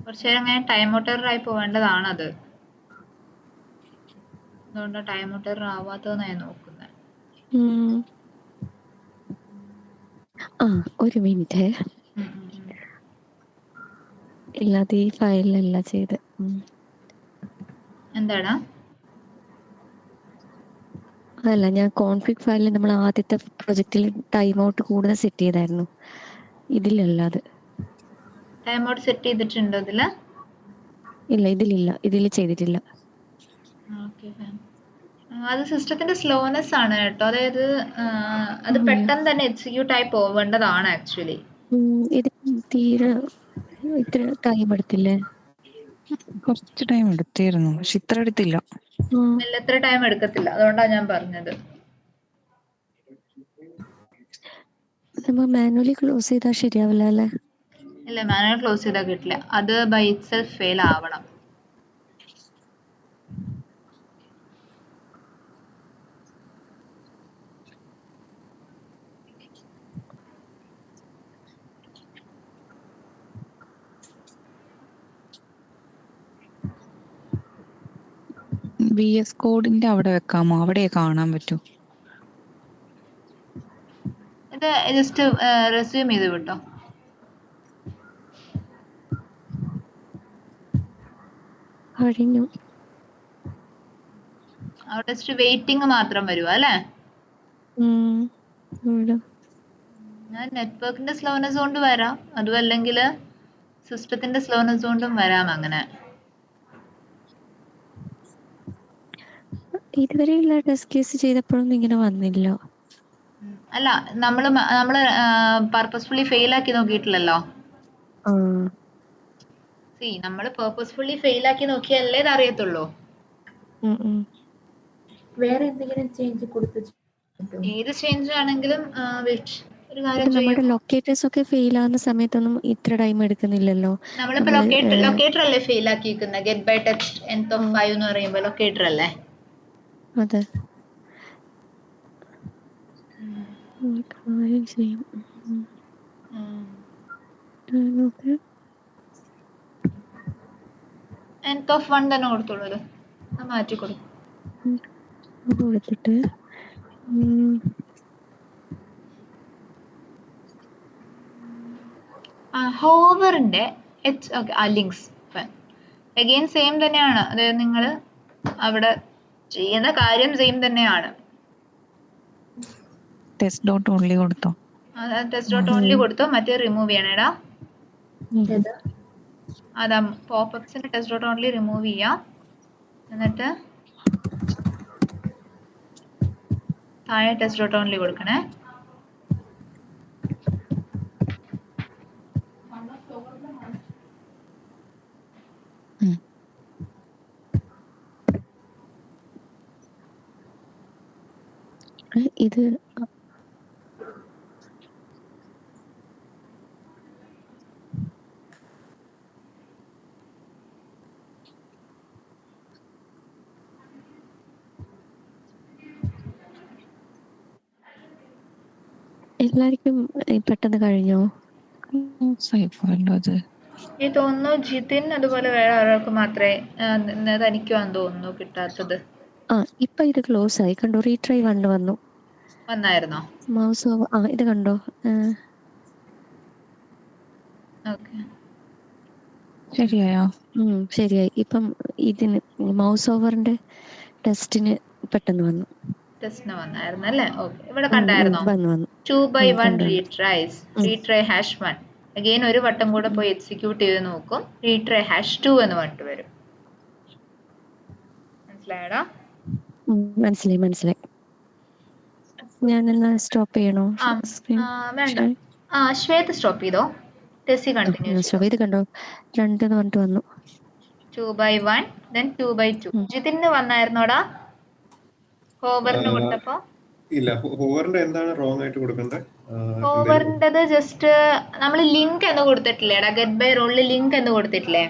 കുറച്ചു നേരം അങ്ങനെ ടൈം ഔട്ടറായി പോവേണ്ടതാണത്. അതുകൊണ്ട് ടൈം ഔട്ടർ ആവാത്തതെന്ന് ഞാൻ നോക്കുന്നത്. ഒരു മിനിറ്റ്. ഇല്ല, അത് ഈ ഫയലിലല്ല ചെയ്ത്. എന്താണ്? അതല്ല, ഞാൻ കോൺഫിഗ് ഫയലിൽ നമ്മൾ ആദ്യത്തെ പ്രൊജക്റ്റിൽ ടൈം ഔട്ട് കൂടുതൽ സെറ്റ് ചെയ്തായിരുന്നു. ഇതിലല്ല അത്. ടൈം ഔട്ട് സെറ്റ് ചെയ്തിട്ടുണ്ടോ ഇതില്? ഇല്ല, ഇതിൽ ചെയ്തിട്ടില്ല. ഓക്കെ, അത് സിസ്റ്റത്തിന്റെ സ്ലോനെസ് ആണ് കേട്ടോ. അതായത് അത് പെട്ടെന്ന് തന്നെ എക്സിക്യൂട്ട് ആയി പോവേണ്ടതാണ് ആക്ച്വലി. ഇത് തീരെ ഇത്ര ടൈം എടുത്തില്ലേ? കുറച്ച് ടൈം എടുത്തിരുന്നു, പക്ഷെ ഇത്ര എടുത്തില്ല. എത്ര ടൈം എടുക്കത്തില്ല, അതുകൊണ്ടാണ് ഞാൻ പറഞ്ഞത്. നമ്മൾ മാനുവലി ക്ലോസ് ചെയ്താൽ ശരിയാവില്ല അല്ലേ? ഇല്ല, മാനുവൽ ക്ലോസ് ചെയ്താൽ കിട്ടില്ല. അത് ബൈ ഇറ്റ്സെൽഫ് ഫെയിൽ ആവണം. VS കോഡിന്റെ അവിടെ വെക്കാമോ? അവിടെ കാണാൻ പറ്റൂ. ഇത് ജസ്റ്റ് റെസ്യൂം ചെയ്ത് വിട്ടോ. കഴിഞ്ഞു. അവിടെ ജസ്റ്റ് വെയിറ്റിംഗ് മാത്രം വരുവാ അല്ലേ? ഞാൻ നെറ്റ്വർക്കിന്റെ സ്ലോനെസ് കൊണ്ട് വരാം, അതും അല്ലെങ്കിൽ സിസ്റ്റത്തിന്റെ സ്ലോനെസ് കൊണ്ടും വരാം. അങ്ങനെ ഇതുവരെയുള്ള ടെസ്റ്റ് കേസ് ചെയ്തപ്പോഴൊന്നും ഇങ്ങനെ വന്നില്ല. അല്ല, നമ്മള് പർപ്പസ്ഫുള്ളി ഫെയിൽ ആക്കി നോക്കിയിട്ടില്ലല്ലോ. നമ്മൾ പർപ്പസ്ഫുള്ളി ഫെയിൽ ആക്കി നോക്കിയാലേ ഇത് അറിയത്തുള്ളൂ. വേറെ എന്തെങ്കിലും ചേഞ്ച് കൊടുത്തു? ഏത് ചേഞ്ച് ആണെങ്കിലും ഒരു കാര്യം നമ്മുടെ ലൊക്കേറ്റേഴ്സ് ഒക്കെ ഫെയിൽ ആവുന്ന സമയത്തൊന്നും ഇത്ര ടൈം എടുക്കുന്നില്ലല്ലോ. നമ്മളിപ്പോ ലൊക്കേറ്റർ അല്ലേ ഫെയിൽ ആക്കിയിരിക്കുന്നത്? Get by text nth of 5 എന്ന് പറയുമ്പോൾ ലൊക്കേറ്റർ അല്ലേ? അതെ. കാര്യം ചെയ്യും. nth of 1 തന്നെ കൊടുത്തോളൂ. മാറ്റി കൊടുക്കും. കൊടുത്തിട്ട് ഹോവറിന്റെ ലിങ്ക്സ് അഗെയിൻ സെയിം തന്നെയാണ്. അതായത് നിങ്ങൾ അവിടെ ചെയ്യുന്ന കാര്യം സെയിം തന്നെയാണ്. ടെസ്റ്റ് ഡോട്ട് ഓൺലി കൊടുത്തോ? ടെസ്റ്റ് ഡോട്ട് ഓൺലി കൊടുത്തോ. മറ്റേ റിമൂവ് ചെയ്യണേടാ. അതാ പോപ്അപ്സിന്റെ ടെസ്റ്റ് ഡോട്ട് ഓൺലി റിമൂവ് ചെയ്യാം. എന്നിട്ട് താഴെ ടെസ്റ്റ് ഡോട്ട് ഓൺലി കൊടുക്കണേ. ഇത് എല്ലാവർക്കും പെട്ടെന്ന് കഴിഞ്ഞോ? അത് ഈ തോന്നുന്നു ജിതിൻ അതുപോലെ വേറെ ഒരാൾക്ക് മാത്രമേ തനിക്കുവാന്ന് തോന്നുന്നു കിട്ടാത്തത്. ഇപ്പൊ ഇത് ക്ലോസ് ആയി കണ്ടോ? റീട്രൈ വന്നായിരുന്നോ? മൗസ് ഇത് കണ്ടോ? ശരിയായോ? ശരിയായി. ഇപ്പം ഇതിന് മൗസ് ഓവറിന്റെ ടെസ്റ്റിന് പെട്ടെന്ന് വന്നു. ടെസ്റ്റിന് വന്നായിരുന്നു അല്ലേ? ഓക്കെ, ഇവിടെ കണ്ടായിരുന്നോ? 2/1 റീട്രൈസ്. റീട്രൈ #1 അഗെയിൻ ഒരു വട്ടം കൂടെ പോയി എക്സിക്യൂട്ട് ചെയ്ത് നോക്കും. റീട്രൈ #2 എന്ന് പറഞ്ഞിട്ട് വരും. മനസ്സിലായടാ? മനസ്സിലായി. ഞാനെന്നാ സ്റ്റോപ്പ് ചെയ്യണോ? വേണ്ട, ശ്വേത സ്റ്റോപ്പ് ചെയ്തോ. ടെസ്സി കണ്ടിന്യൂ ചെയ്തോ. ഇത് കണ്ടോ? 2 എന്ന് പറഞ്ഞിട്ട് വന്നു. 2/1 then 2/2. ജിതിന് വന്നായിരുന്നോടാ ഹോവറിന് കൊടുത്തപ്പോ? ഇല്ല, ഹോവറിന്റെ എന്താണ് റോങ് ആയിട്ട് കൊടുക്കേണ്ടത്? ഹോവറിന്റേത് ജസ്റ്റ് നമ്മൾ ലിങ്ക് എന്ന് കൊടുത്തിട്ടില്ലേടാ? ഗെറ്റ് ബൈ റോളിൽ ലിങ്ക് എന്ന് കൊടുത്തിട്ടില്ലേ?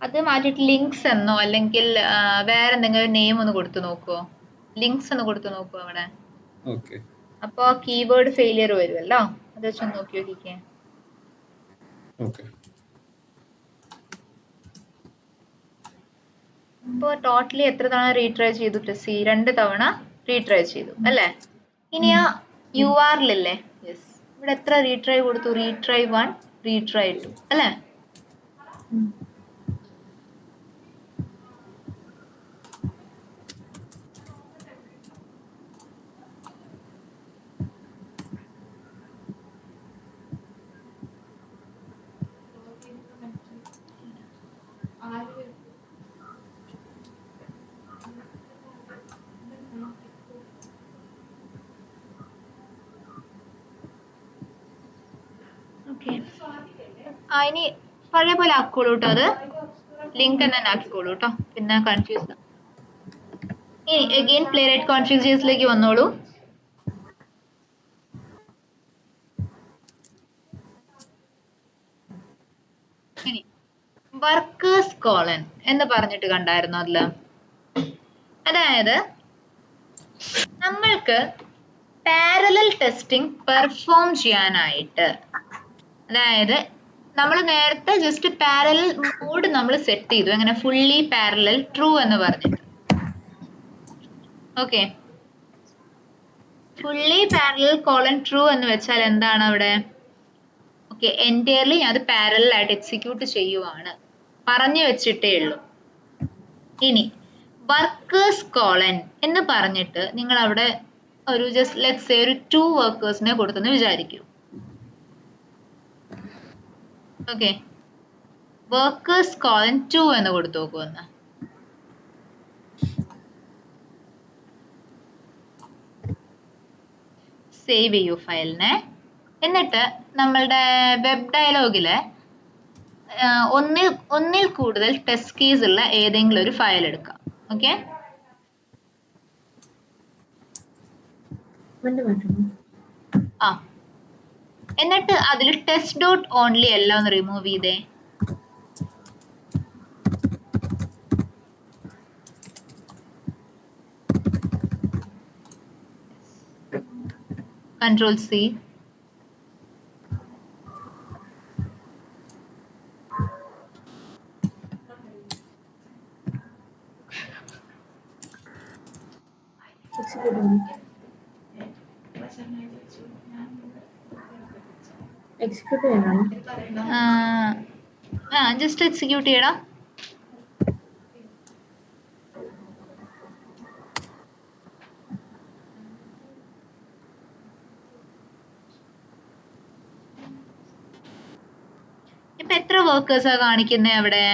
അത് മാറ്റിട്ട് ലിങ്ക്സ് എന്നോ അല്ലെങ്കിൽ വേറെ എന്തെങ്കിലും നെയിം ഒന്ന് കൊടുത്തു നോക്കുവോ? ലിങ്ക്സ് ഒന്ന് കൊടുത്തു നോക്കുവോ അവിടെ? അപ്പൊ കീവേഡ് ഫെയിലിയർ വരുമല്ലോ, അത് വെച്ചൊന്ന് നോക്കി നോക്കിക്കേ. ഇപ്പൊ ടോട്ടലി എത്ര തവണ റീട്രൈ ചെയ്തു ടെസ്സി? 2 തവണ റീട്രൈ ചെയ്തു അല്ലേ? ഇനി ആ URL ഇല്ലേ? യെസ്, ഇവിടെ എത്ര റീട്രൈ കൊടുത്തു? റീട്രൈ 1, റീട്രൈ 2 അല്ലേ? ഓക്കെ, ഇനി പഴയ പോലെ ആക്കോളൂ കേട്ടോ, അത് ലിങ്ക് തന്നെ ആക്കിക്കോളൂ കേട്ടോ, പിന്നെ കൺഫ്യൂസ്. ഇനി അഗെയിൻ പ്ലേ റൈറ്റ് കോൺഫിഗറേഷനിലേക്ക് വന്നോളൂ. ഇനി വർക്കേഴ്സ് കോളൻ എന്ന് പറഞ്ഞിട്ട് കണ്ടായിരുന്നു അതില്. അതായത് നമ്മൾക്ക് പാരലൽ ടെസ്റ്റിംഗ് പെർഫോം ചെയ്യാനായിട്ട്, അതായത് നമ്മൾ നേരത്തെ ജസ്റ്റ് പാരലൽ മോഡ് നമ്മൾ സെറ്റ് ചെയ്തു, എങ്ങനെ ഫുള്ളി പാരലൽ ട്രൂ എന്ന് പറഞ്ഞിട്ട്. Okay, fully parallel colon true എന്ന് വെച്ചാൽ എന്താണ് അവിടെ? ഓക്കെ, എൻറ്റയർലി ഞാൻ അത് പാരലൽ ആയിട്ട് എക്സിക്യൂട്ട് ചെയ്യുവാണ്, പറഞ്ഞു വെച്ചിട്ടേ ഉള്ളൂ. ഇനി വർക്കേഴ്സ് കോളൻ എന്ന് പറഞ്ഞിട്ട് നിങ്ങൾ അവിടെ ഒരു ജസ്റ്റ് ലെറ്റ്സ് സേ ഒരു 2 വർക്കേഴ്സിനെ കൊടുത്തെന്ന് വിചാരിക്കൂ. ഓക്കെ, വർക്കേഴ്സ് കോളൻ 2 എന്ന് കൊടുത്തു നോക്കുമെന്ന്. സേവ് ചെയ്യൂ ഫയലിനെ. എന്നിട്ട് നമ്മളുടെ വെബ് ഡയലോഗില് ഒന്നിൽ കൂടുതൽ ടെസ്റ്റ് കേസ് ഉള്ള ഏതെങ്കിലും ഒരു ഫയൽ എടുക്കാം. ഓക്കെ, എന്നിട്ട് അതിൽ ടെസ്റ്റ് ഡോട്ട് ഓൺലി എല്ലാം ഒന്ന് റിമൂവ് ചെയ്തേ. Control C. എക്സിക്യൂട്ട് ചെയ്യണം. ജസ്റ്റ് എക്സിക്യൂട്ട് ചെയ്യടാ. ഇപ്പൊ എത്ര വർക്കേഴ്സാ കാണിക്കുന്നേ അവിടെ?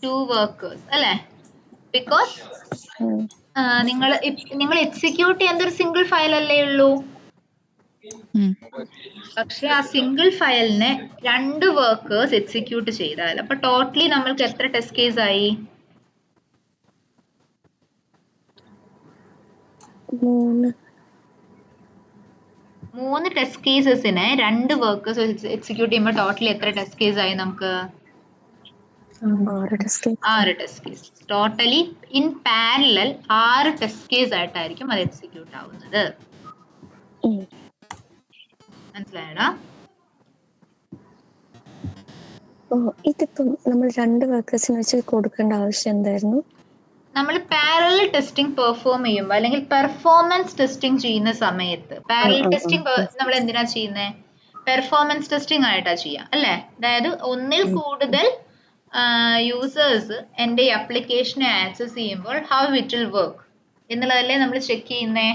2 വർക്കേഴ്സ് അല്ലേ? ബിക്കോസ് നിങ്ങൾ എക്സിക്യൂട്ട് ചെയ്യുന്ന ഒരു സിംഗിൾ ഫയൽ അല്ലേ ഉള്ളൂ. പക്ഷെ ആ സിംഗിൾ ഫയലിനെ 2 വർക്കേഴ്സ് എക്സിക്യൂട്ട് ചെയ്താൽ അപ്പൊ ടോട്ടലി നമ്മൾക്ക് എത്ര ടെസ്റ്റ് കേസ് ആയി? 3 ടെസ്റ്റ് കേസസിനെ 2 വർക്കേഴ്സ് എക്സിക്യൂട്ട് ചെയ്യുമ്പോൾ ടോട്ടലി എത്ര ടെസ്റ്റ് കേസ് ആയി നമുക്ക്? 6 test case. Totally in parallel 6 test case ആയിട്ടായിരിക്കും അത് എക്സിക്യൂട്ട് ആവുന്നത്. മനസ്സിലായടാ? ഇതിപ്പം നമ്മൾ 2 വർക്കേഴ്സിന് വെച്ച് കൊടുക്കേണ്ട ആവശ്യം എന്തായിരുന്നു? നമ്മൾ പാരലൽ ടെസ്റ്റിംഗ് പെർഫോം ചെയ്യുമ്പോൾ അല്ലെങ്കിൽ പെർഫോമൻസ് ടെസ്റ്റിംഗ് ചെയ്യുന്ന സമയത്ത്, പാരലൽ ടെസ്റ്റിംഗ് നമ്മൾ എന്തിനാ ചെയ്യുന്നത്? പെർഫോമൻസ് ടെസ്റ്റിംഗ് ആയിട്ടാ ചെയ്യാം അല്ലേ? അതായത് ഒന്നിൽ കൂടുതൽ യൂസേഴ്സ് എൻ്റെ ഈ അപ്ലിക്കേഷനെ ആക്സസ് ചെയ്യുമ്പോൾ ഹൗ ഇറ്റ് വിൽ വർക്ക് എന്നുള്ളതല്ലേ നമ്മൾ ചെക്ക് ചെയ്യുന്നേ.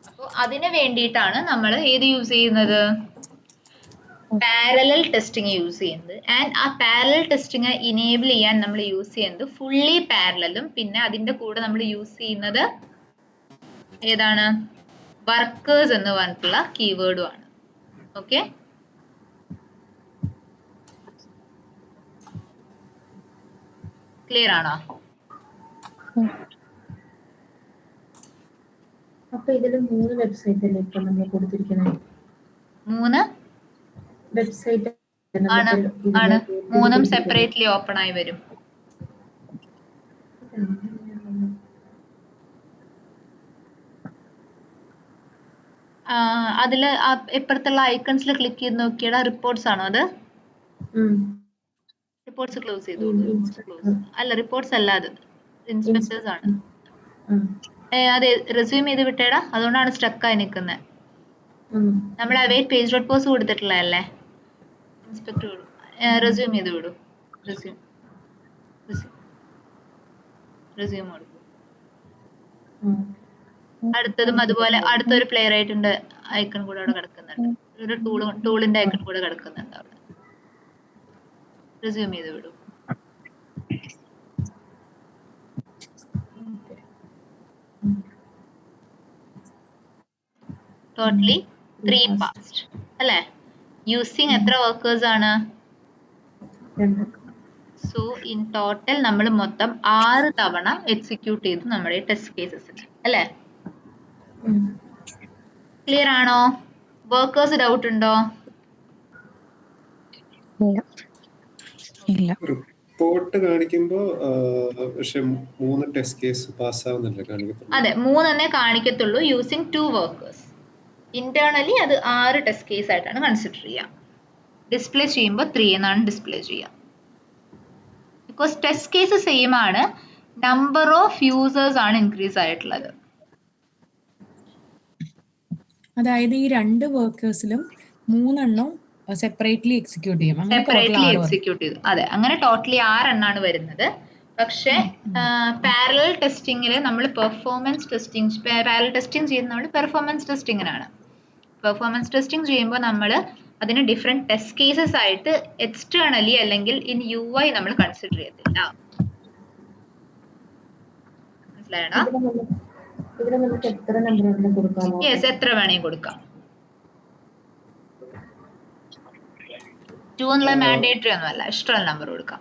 അപ്പോൾ അതിന് വേണ്ടിയിട്ടാണ് നമ്മൾ ഏത് യൂസ് ചെയ്യുന്നത്? പാരലൽ ടെസ്റ്റിംഗ് യൂസ് ചെയ്യുന്നത്. ആൻഡ് ആ പാരലൽ ടെസ്റ്റിംഗ് ഇനേബിൾ ചെയ്യാൻ നമ്മൾ യൂസ് ചെയ്യുന്നത് ഫുള്ളി പാരലലും പിന്നെ അതിന്റെ കൂടെ നമ്മൾ യൂസ് ചെയ്യുന്നത് ഏതാണ്? വർക്കേഴ്സ് എന്ന് പറഞ്ഞിട്ടുള്ള കീവേഡും ആണ്. ഓക്കെ, ക്ലിയർ ആണോ? അപ്പൊ ഇതില് 3 വെബ്സൈറ്റ് അല്ലേ ഇപ്പൊ നമ്മൾ കൊടുത്തിരിക്കുന്നത്? 3 വെബ്സൈറ്റ് ആണ്. 3ഉം സെപ്പറേറ്റ്ലി ഓപ്പൺ ആയി വരും. അതില് ഇപ്പുറത്തുള്ള ഐക്കൺസിൽ ക്ലിക്ക് ചെയ്ത് നോക്കിയാൽ റിപ്പോർട്ട്സ് ആണോ അത്? റിപ്പോർട്ട്സ് ക്ലോസ് ചെയ്തു. അല്ല, റിപ്പോർട്ട്സ് അല്ല, അത് ഇൻസ്പെക്ടേഴ്സ് ആണ്. അത് റെസ്യൂം ചെയ്ത് വിട്ടേടാ, അതുകൊണ്ടാണ് സ്റ്റക്കായി നിൽക്കുന്നത്. നമ്മൾ അവൈറ്റ് പേജ് ഡോട്ട് പോസ് കൊടുത്തിട്ടുള്ളതല്ലേ, ഇൻസ്പെക്ടർ റെസ്യൂം ചെയ്ത് വിടും. റെസ്യൂം കൊടുക്കും. അടുത്തതും അതുപോലെ അടുത്തൊരു പ്ലേ റൈറ്റിന്റെ ഐക്കൺ കൂടെ അവിടെ കിടക്കുന്നുണ്ട്, ഒരു ടൂളിന്റെ ഐക്കൺ കൂടെ കിടക്കുന്നുണ്ട് അവിടെ. റെസ്യൂം ചെയ്ത് വിടും. ടോട്ടലി 3 പാസ്ഡ് അല്ലേ? യൂസിങ് എത്ര വർക്കേഴ്സ് ആണ്? സോ ഇൻ ടോട്ടൽ നമ്മൾ മൊത്തം 6 തവണ എക്സിക്യൂട്ട് ചെയ്തു നമ്മുടെ ടെസ്റ്റ് കേസസിന് അല്ലേ? ക്ലിയർ ആണോ? വർക്കേഴ്സ് ഡൗട്ട് ഉണ്ടോ? ഇല്ല. റിപ്പോർട്ട് കാണിക്കുമ്പോ പക്ഷെ 3 ടെസ്റ്റ് കേസ് പാസ്സാവുന്നില്ല കാണിക്കത്തുള്ളൂ. അതെ, 3 കാണിക്കത്തുള്ളൂ യൂസിങ് 2 വർക്കേഴ്സ്. ഇന്റേണലി അത് 6 ടെസ്റ്റ് കേസ് ആയിട്ടാണ് കൺസിഡർ ചെയ്യുക. ഡിസ്പ്ലേ ചെയ്യുമ്പോൾ 3 എന്നാണ് ഡിസ്പ്ലേ ചെയ്യുക. ബിക്കോസ് ടെസ്റ്റ് കേസ് സെയിം ആണ്, നമ്പർ ഓഫ് യൂസേഴ്സ് ആണ് ഇൻക്രീസ് ആയിട്ടുള്ളത്. അതായത് ഈ 2 വർക്കേഴ്സിലും 3 സെപ്പറേറ്റ്ലി എക്സിക്യൂട്ട് ചെയ്യും. അങ്ങനെ സെപ്പറേറ്റ്ലി എക്സിക്യൂട്ട് ചെയ്തു. അതെ, അങ്ങനെ ടോട്ടലി 6 എണ്ണാണ് വരുന്നത്. പക്ഷേ പാരലൽ ടെസ്റ്റിംഗിൽ നമ്മൾ പെർഫോമൻസ് ടെസ്റ്റിംഗ് ചെയ്യുന്നത് നമ്മൾ പെർഫോമൻസ് ടെസ്റ്റിങ്ങിനാണ്. പെർഫോമൻസ് ടെസ്റ്റിംഗ് ചെയ്യുമ്പോൾ നമ്മൾ അതിന് ഡിഫറെന്റ് ടെസ്റ്റ് കേസസ് ആയിട്ട് എക്സ്റ്റേണലി അല്ലെങ്കിൽ ഇൻ UI നമ്മൾ കൺസിഡർ ചെയ്യത്തില്ല. മനസ്സിലായടാ? യെസ്, എത്ര വേണമെങ്കിൽ കൊടുക്കാം. 2 എന്നുള്ള മാൻഡേറ്ററി ഒന്നുമല്ല, ഇഷ്ടമുള്ള നമ്പർ കൊടുക്കാം.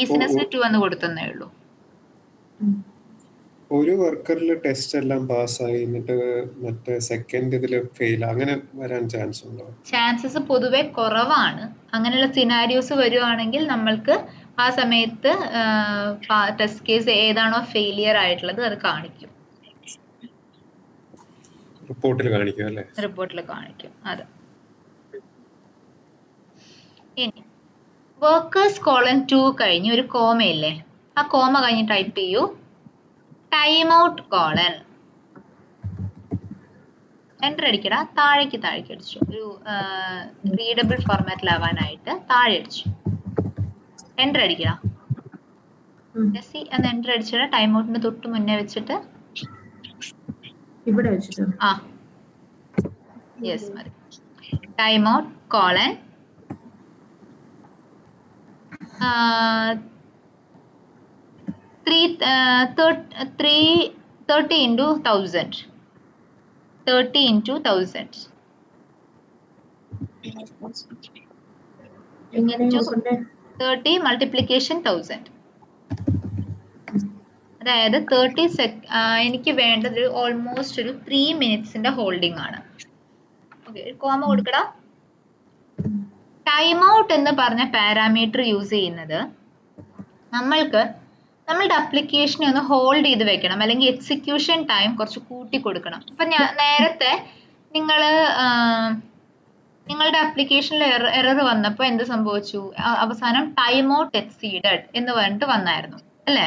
ഈസിനെസ്സിന് 2 എന്ന് കൊടുത്തേ ഉള്ളൂ. ഒരു വർക്കറിൽ ടെസ്റ്റ് എല്ലാം പാസ്സായി എന്നിട്ട് മറ്റേ സെക്കൻഡ് ഇതിൽ ഫെയിൽ, അങ്ങനെ വരാൻ ചാൻസ് ഉണ്ടോ? ചാൻസസ് പൊതുവെ കുറവാണ്. അങ്ങനെയുള്ള സിനാരിയോസ് വരുവാണെങ്കിൽ നമ്മൾക്ക് ആ സമയത്ത് ടെസ്റ്റ് കേസ് ഏതാണോ ഫെയിലിയർ ആയിട്ടുള്ളത് അത് കാണിക്കും, റിപ്പോർട്ടിൽ കാണിക്കും അല്ലേ? റിപ്പോർട്ടിൽ കാണിക്കും. അതെ. ഇനി വർക്കേഴ്സ് കോളൻ 2 കഴിഞ്ഞ് ഒരു കോമ ഇല്ലേ, ആ കോമ കഴിഞ്ഞ് ടൈപ്പ് ചെയ്യൂ ടൈം ഔട്ട് കോളൻ. എൻ്റർ അടിക്കടാ, താഴേക്ക് അടിച്ചു, ഒരു റീഡബിൾ ഫോർമാറ്റിലാവാനായിട്ട് താഴെ അടിച്ചു. എൻ്റർ അടിക്കടാ, ജെസ്സി എന്ന് എൻ്റർ അടിച്ചിട്ട് ടൈം ഔട്ടിന് തൊട്ട് മുന്നേ വെച്ചിട്ട് ഇവിടെ വെച്ചിട്ട് ആ യെസ് മതി. Time out colon 30 into 1000. 30 into 1000. Into 30 multiplication 1000. അതായത് 30 എനിക്ക് വേണ്ടത് ഓൾമോസ്റ്റ് ഒരു 3 മിനിറ്റ്സിന്റെ ഹോൾഡിംഗ് ആണ്. ഓക്കെ, കോമ കൊടുക്കടാ. ടൈം ഔട്ട് എന്ന് പറഞ്ഞ പാരാമീറ്റർ യൂസ് ചെയ്യുന്നത് നമ്മളുടെ അപ്ലിക്കേഷനെ ഒന്ന് ഹോൾഡ് ചെയ്ത് വെക്കണം, അല്ലെങ്കിൽ എക്സിക്യൂഷൻ ടൈം കുറച്ച് കൂട്ടി കൊടുക്കണം. ഇപ്പൊ നേരത്തെ നിങ്ങളുടെ അപ്ലിക്കേഷനിൽ എറർ വന്നപ്പോൾ എന്ത് സംഭവിച്ചു? അവസാനം ടൈം ഔട്ട് എക്സീഡഡ് എന്ന് പറഞ്ഞിട്ട് വന്നായിരുന്നു അല്ലേ?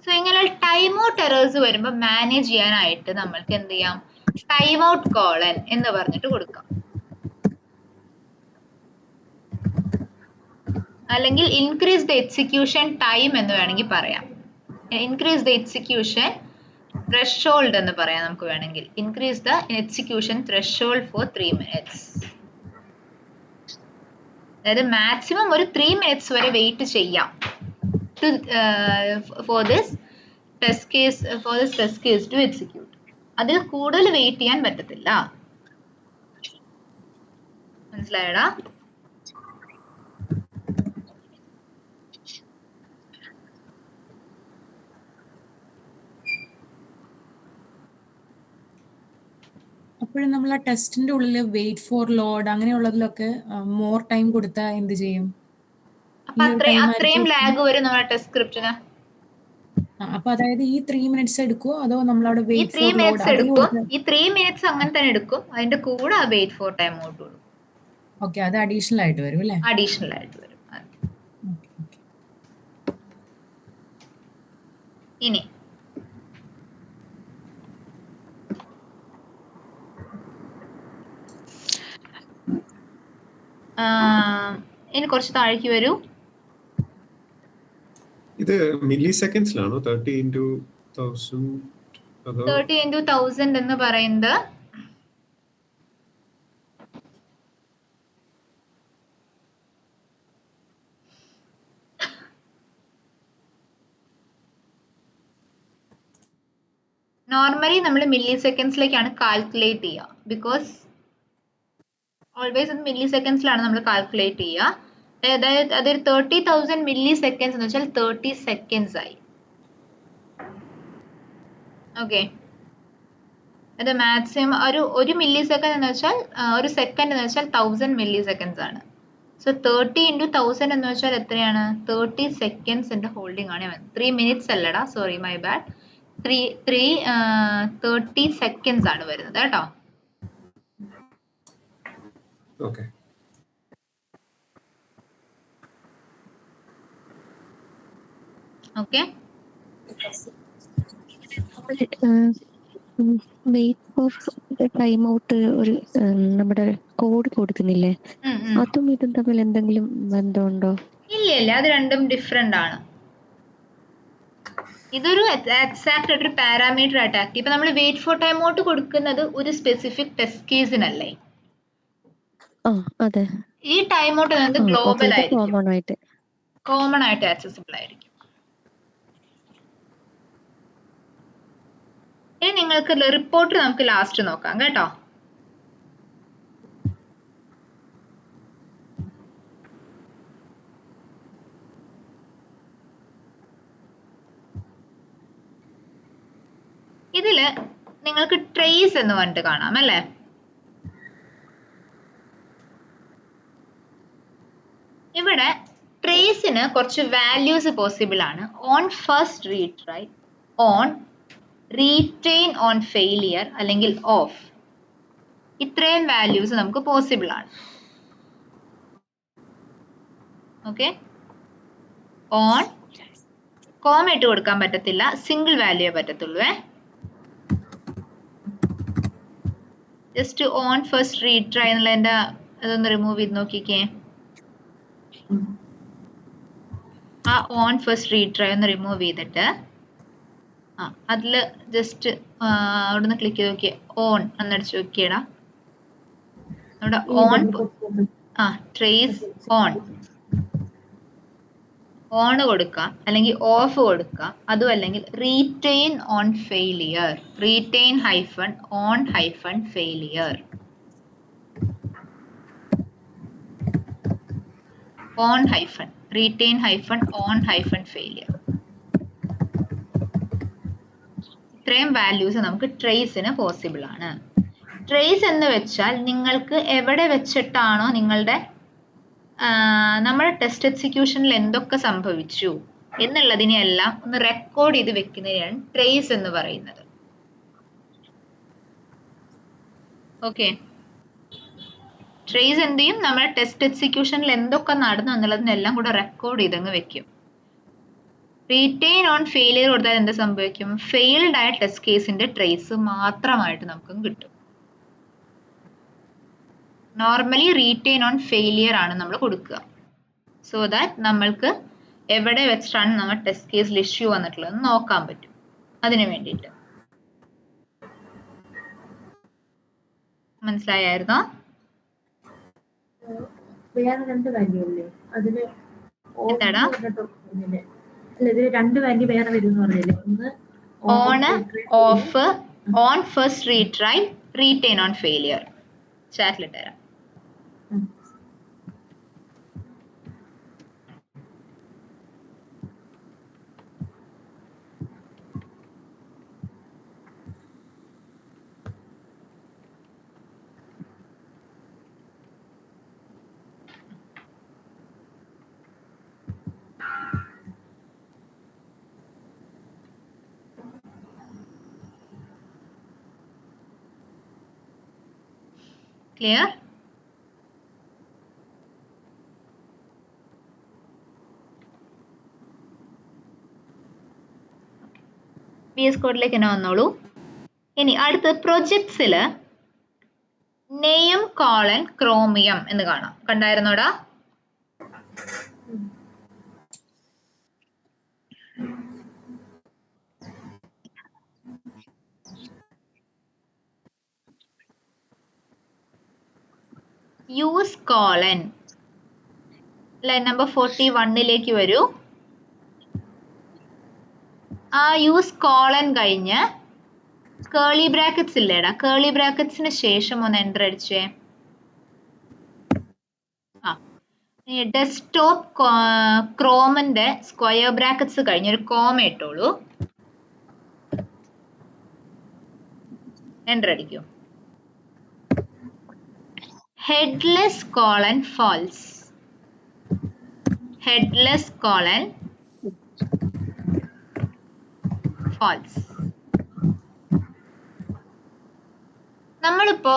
സോ ഇങ്ങനെ ടൈം ഔട്ട് എറേഴ്സ് വരുമ്പോൾ മാനേജ് ചെയ്യാനായിട്ട് നമ്മൾക്ക് എന്ത് ചെയ്യാം? ടൈം ഔട്ട് കോളൻ എന്ന് പറഞ്ഞിട്ട് കൊടുക്കാം, അല്ലെങ്കിൽ ഇൻക്രീസ് ദ എക്സിക്യൂഷൻ ടൈം എന്ന് വേണമെങ്കിൽ പറയാം. ഇൻക്രീസ് ദ എക്സിക്യൂഷൻ ത്രെഷോൾഡ് എന്ന് പറയാം നമുക്ക് വേണമെങ്കിൽ. Increase the execution threshold for 3 minutes. അതായത് മാക്സിമം ഒരു 3 minutes വരെ വെയിറ്റ് ചെയ്യാം for this test case to execute. അതിൽ കൂടുതൽ വെയിറ്റ് ചെയ്യാൻ പറ്റത്തില്ല. മനസ്സിലായടാ? അപ്പോഴും നമ്മൾ ആ ടെസ്റ്റിന്റെ ഉള്ളിൽ വെയിറ്റ് ഫോർ ലോഡ് അങ്ങനെയുള്ളതിലൊക്കെ മോർ ടൈം കൊടുത്താൽ എന്ത് ചെയ്യും? അത്രയും ലാഗ് വരും നമ്മുടെ ടെസ്റ്റ് സ്ക്രിപ്റ്റിന്. അപ്പൊ അതായത് ഈ 3 minutes എടുക്കുമോ അതോ നമ്മളവിടെ ഈ 3 minutes എടുക്കും. ഈ 3 minutes അങ്ങനെ തന്നെ എടുക്കും. അതിന്റെ കൂടെ ആ വെയിറ്റ് ഫോർ ടൈം ഔട്ട് കൊടുക്കും. ഓക്കെ, അത് അഡീഷണൽ ആയിട്ട് വരും അല്ലേ? അഡീഷണൽ ആയിട്ട് വരും. ഇനി ഇനി കുറച്ച് താഴേക്ക് വരൂ. ഇത് മില്ലി സെക്കൻഡ്സിലാണോ 30 into 1000? 30 into 1000 എന്ന് പറയുന്നത് നോർമലി നമ്മൾ മില്ലി സെക്കൻഡ്സിലേക്കാണ് കാൽക്കുലേറ്റ് ചെയ്യുക. ബിക്കോസ് ഓൾവേസ് അത് മില്ലി സെക്കൻഡ്സിലാണ് നമ്മൾ കാൽക്കുലേറ്റ് ചെയ്യുക. അതായത് അതൊരു 30,000 മില്ലി സെക്കൻഡ്സ് എന്ന് വെച്ചാൽ 30 സെക്കൻഡ്സ് ആയി. ഓക്കെ, അത് മാക്സിമം ഒരു മില്ലി സെക്കൻഡ് എന്ന് വെച്ചാൽ ഒരു സെക്കൻഡ് എന്ന് വെച്ചാൽ 1000 മില്ലി സെക്കൻഡ്സ് ആണ്. സോ 30 into 1000 എന്ന് വെച്ചാൽ എത്രയാണ്? 30 സെക്കൻഡ്സിന്റെ ഹോൾഡിംഗ് ആണ്. 3 മിനിറ്റ്സ് അല്ലടാ, സോറി മൈ ബാഡ്. 30 സെക്കൻഡ്സ് ആണ് വരുന്നത് കേട്ടോ. Okay, okay. Wait for time out ഒരു നമ്മുടെ കോഡ് കൊടുക്കുന്നില്ലേ, അതും ഇതും തമ്മിൽ എന്തെങ്കിലും ബന്ധമുണ്ടോ? ഇല്ല, അത് രണ്ടും ഡിഫറെന്റ് ആണ്. ഇതൊരു എക്സാക്ട് ആയിട്ടൊരു പാരാമീറ്റർ ആയിട്ട് ആക്ട്. ഇപ്പൊ നമ്മൾ വെയിറ്റ് ഫോർ ടൈം ഔട്ട് കൊടുക്കുന്നത് ഒരു സ്പെസിഫിക് ടെസ്റ്റ് കേസിനല്ലേ. അതെ, ഈ ടൈം ഔട്ട് എന്നത് ഗ്ലോബൽ ആയിരിക്കും, കോമൺ ആയിട്ട് ആക്സസിബിൾ ആയിരിക്കും. ഇനി നിങ്ങൾക്ക് റിപ്പോർട്ട് നമുക്ക് ലാസ്റ്റ് നോക്കാം കേട്ടോ. ഇതില് നിങ്ങൾക്ക് ട്രേസ് എന്ന് പറഞ്ഞിട്ട് കാണാം അല്ലേ. ഇവിടെ ട്രേസിന് കുറച്ച് വാല്യൂസ് പോസിബിൾ ആണ്. On first retry, on retain, on failure അല്ലെങ്കിൽ ഓഫ്. ഇത്രയും വാല്യൂസ് നമുക്ക് പോസിബിൾ ആണ്. ഓക്കെ, ഓൺ കോമ ഇട്ട് കൊടുക്കാൻ പറ്റത്തില്ല, സിംഗിൾ വാല്യൂ പറ്റത്തുള്ളൂ. ജസ്റ്റ് ഓൺ ഫസ്റ്റ് റീട്രൈ എന്നുള്ളതിന്റെ അതൊന്ന് റിമൂവ് ചെയ്ത് നോക്കിക്കേ. ആ ഓൺ ഫസ്റ്റ് റീട്രൈ ഒന്ന് റിമൂവ് ചെയ്തിട്ട് അതില് ജസ്റ്റ് അവിടുന്ന് ക്ലിക്ക് ചെയ്ത് നോക്കിയേ, ഓൺ എന്നടിച്ച് നോക്കിയടാ. നമ്മുടെ ഓൺ ട്രേസ് ഓൺ കൊടുക്കാം, അല്ലെങ്കിൽ ഓഫ് കൊടുക്കാം. അതും അല്ലെങ്കിൽ retain on failure, retain hyphen on hyphen failure, on hyphen retain hyphen on hyphen failure. ഇത്രയും വാല്യൂസ് നമുക്ക് ട്രേസിന് പോസിബിൾ ആണ്. ട്രേസ് എന്ന് വെച്ചാൽ നിങ്ങൾക്ക് എവിടെ വെച്ചിട്ടാണോ നമ്മുടെ ടെസ്റ്റ് എക്സിക്യൂഷനിൽ എന്തൊക്കെ സംഭവിച്ചു എന്നുള്ളതിനെയെല്ലാം ഒന്ന് റെക്കോർഡ് ചെയ്ത് വെക്കുന്നതിനാണ് ട്രേസ് എന്ന് പറയുന്നത്. ഓക്കെ, ട്രേസ് എന്ത് ചെയ്യും? നമ്മുടെ ടെസ്റ്റ് എക്സിക്യൂഷനിൽ എന്തൊക്കെ നടന്നു എന്നുള്ളതിനെല്ലാം കൂടെ റെക്കോർഡ് ചെയ്തങ്ങ് വെക്കും. റീറ്റെയിൻ ഓൺ ഫെയിലിയർ കൊടുത്താൽ എന്ത് സംഭവിക്കും? ഫെയിൽഡ് ആയ ടെസ്റ്റ് കേസിന്റെ ട്രേസ് മാത്രമായിട്ട് നമുക്കും കിട്ടും. നോർമലി റീറ്റെയിൻ ഓൺ ഫെയിലിയർ ആണ് നമ്മൾ കൊടുക്കുക, സോ ദാറ്റ് നമ്മൾക്ക് എവിടെ വെച്ചിട്ടാണ് നമ്മൾ ടെസ്റ്റ് കേസിൽ ഇഷ്യൂ വന്നിട്ടുള്ളത് നോക്കാൻ പറ്റും. അതിനു വേണ്ടിയിട്ട് മനസ്സിലായിരുന്നോ? വേറെ രണ്ട് വാല്യൂ അല്ലേ അതില്? എന്താടാ? അല്ല, ഇതില് രണ്ട് വാല്യൂ വേറെ വരും എന്ന് പറഞ്ഞില്ലേ? ഒന്ന് on, off, on first retry, retain on failure. ചാറ്റിലിട്ട് തരാം. Clear? VS കോഡിലേക്ക് തന്നെ വന്നോളൂ. ഇനി അടുത്ത് പ്രൊജക്ട്സില് നെയം കോളൻ ക്രോമിയം എന്ന് കാണാം. കണ്ടായിരുന്നോടാ? യൂസ് കോളൻ ലൈൻ നമ്പർ 41 വരൂ. ആ യൂസ് കോളൻ കഴിഞ്ഞ് കേളി ബ്രാക്കറ്റ്സ് ഇല്ലേടാ, കേളി ബ്രാക്കറ്റ്സിന് ശേഷം ഒന്ന് എൻ്റർ അടിച്ചേ. ഡെസ്ക്ടോപ്പ് ക്രോമിന്റെ സ്ക്വയർ ബ്രാക്കറ്റ്സ് കഴിഞ്ഞ് ഒരു കോമ ഇട്ടോളൂ. എൻ്റർ അടിക്കൂ. Headless colon false. Headless colon false. നമ്മളിപ്പോ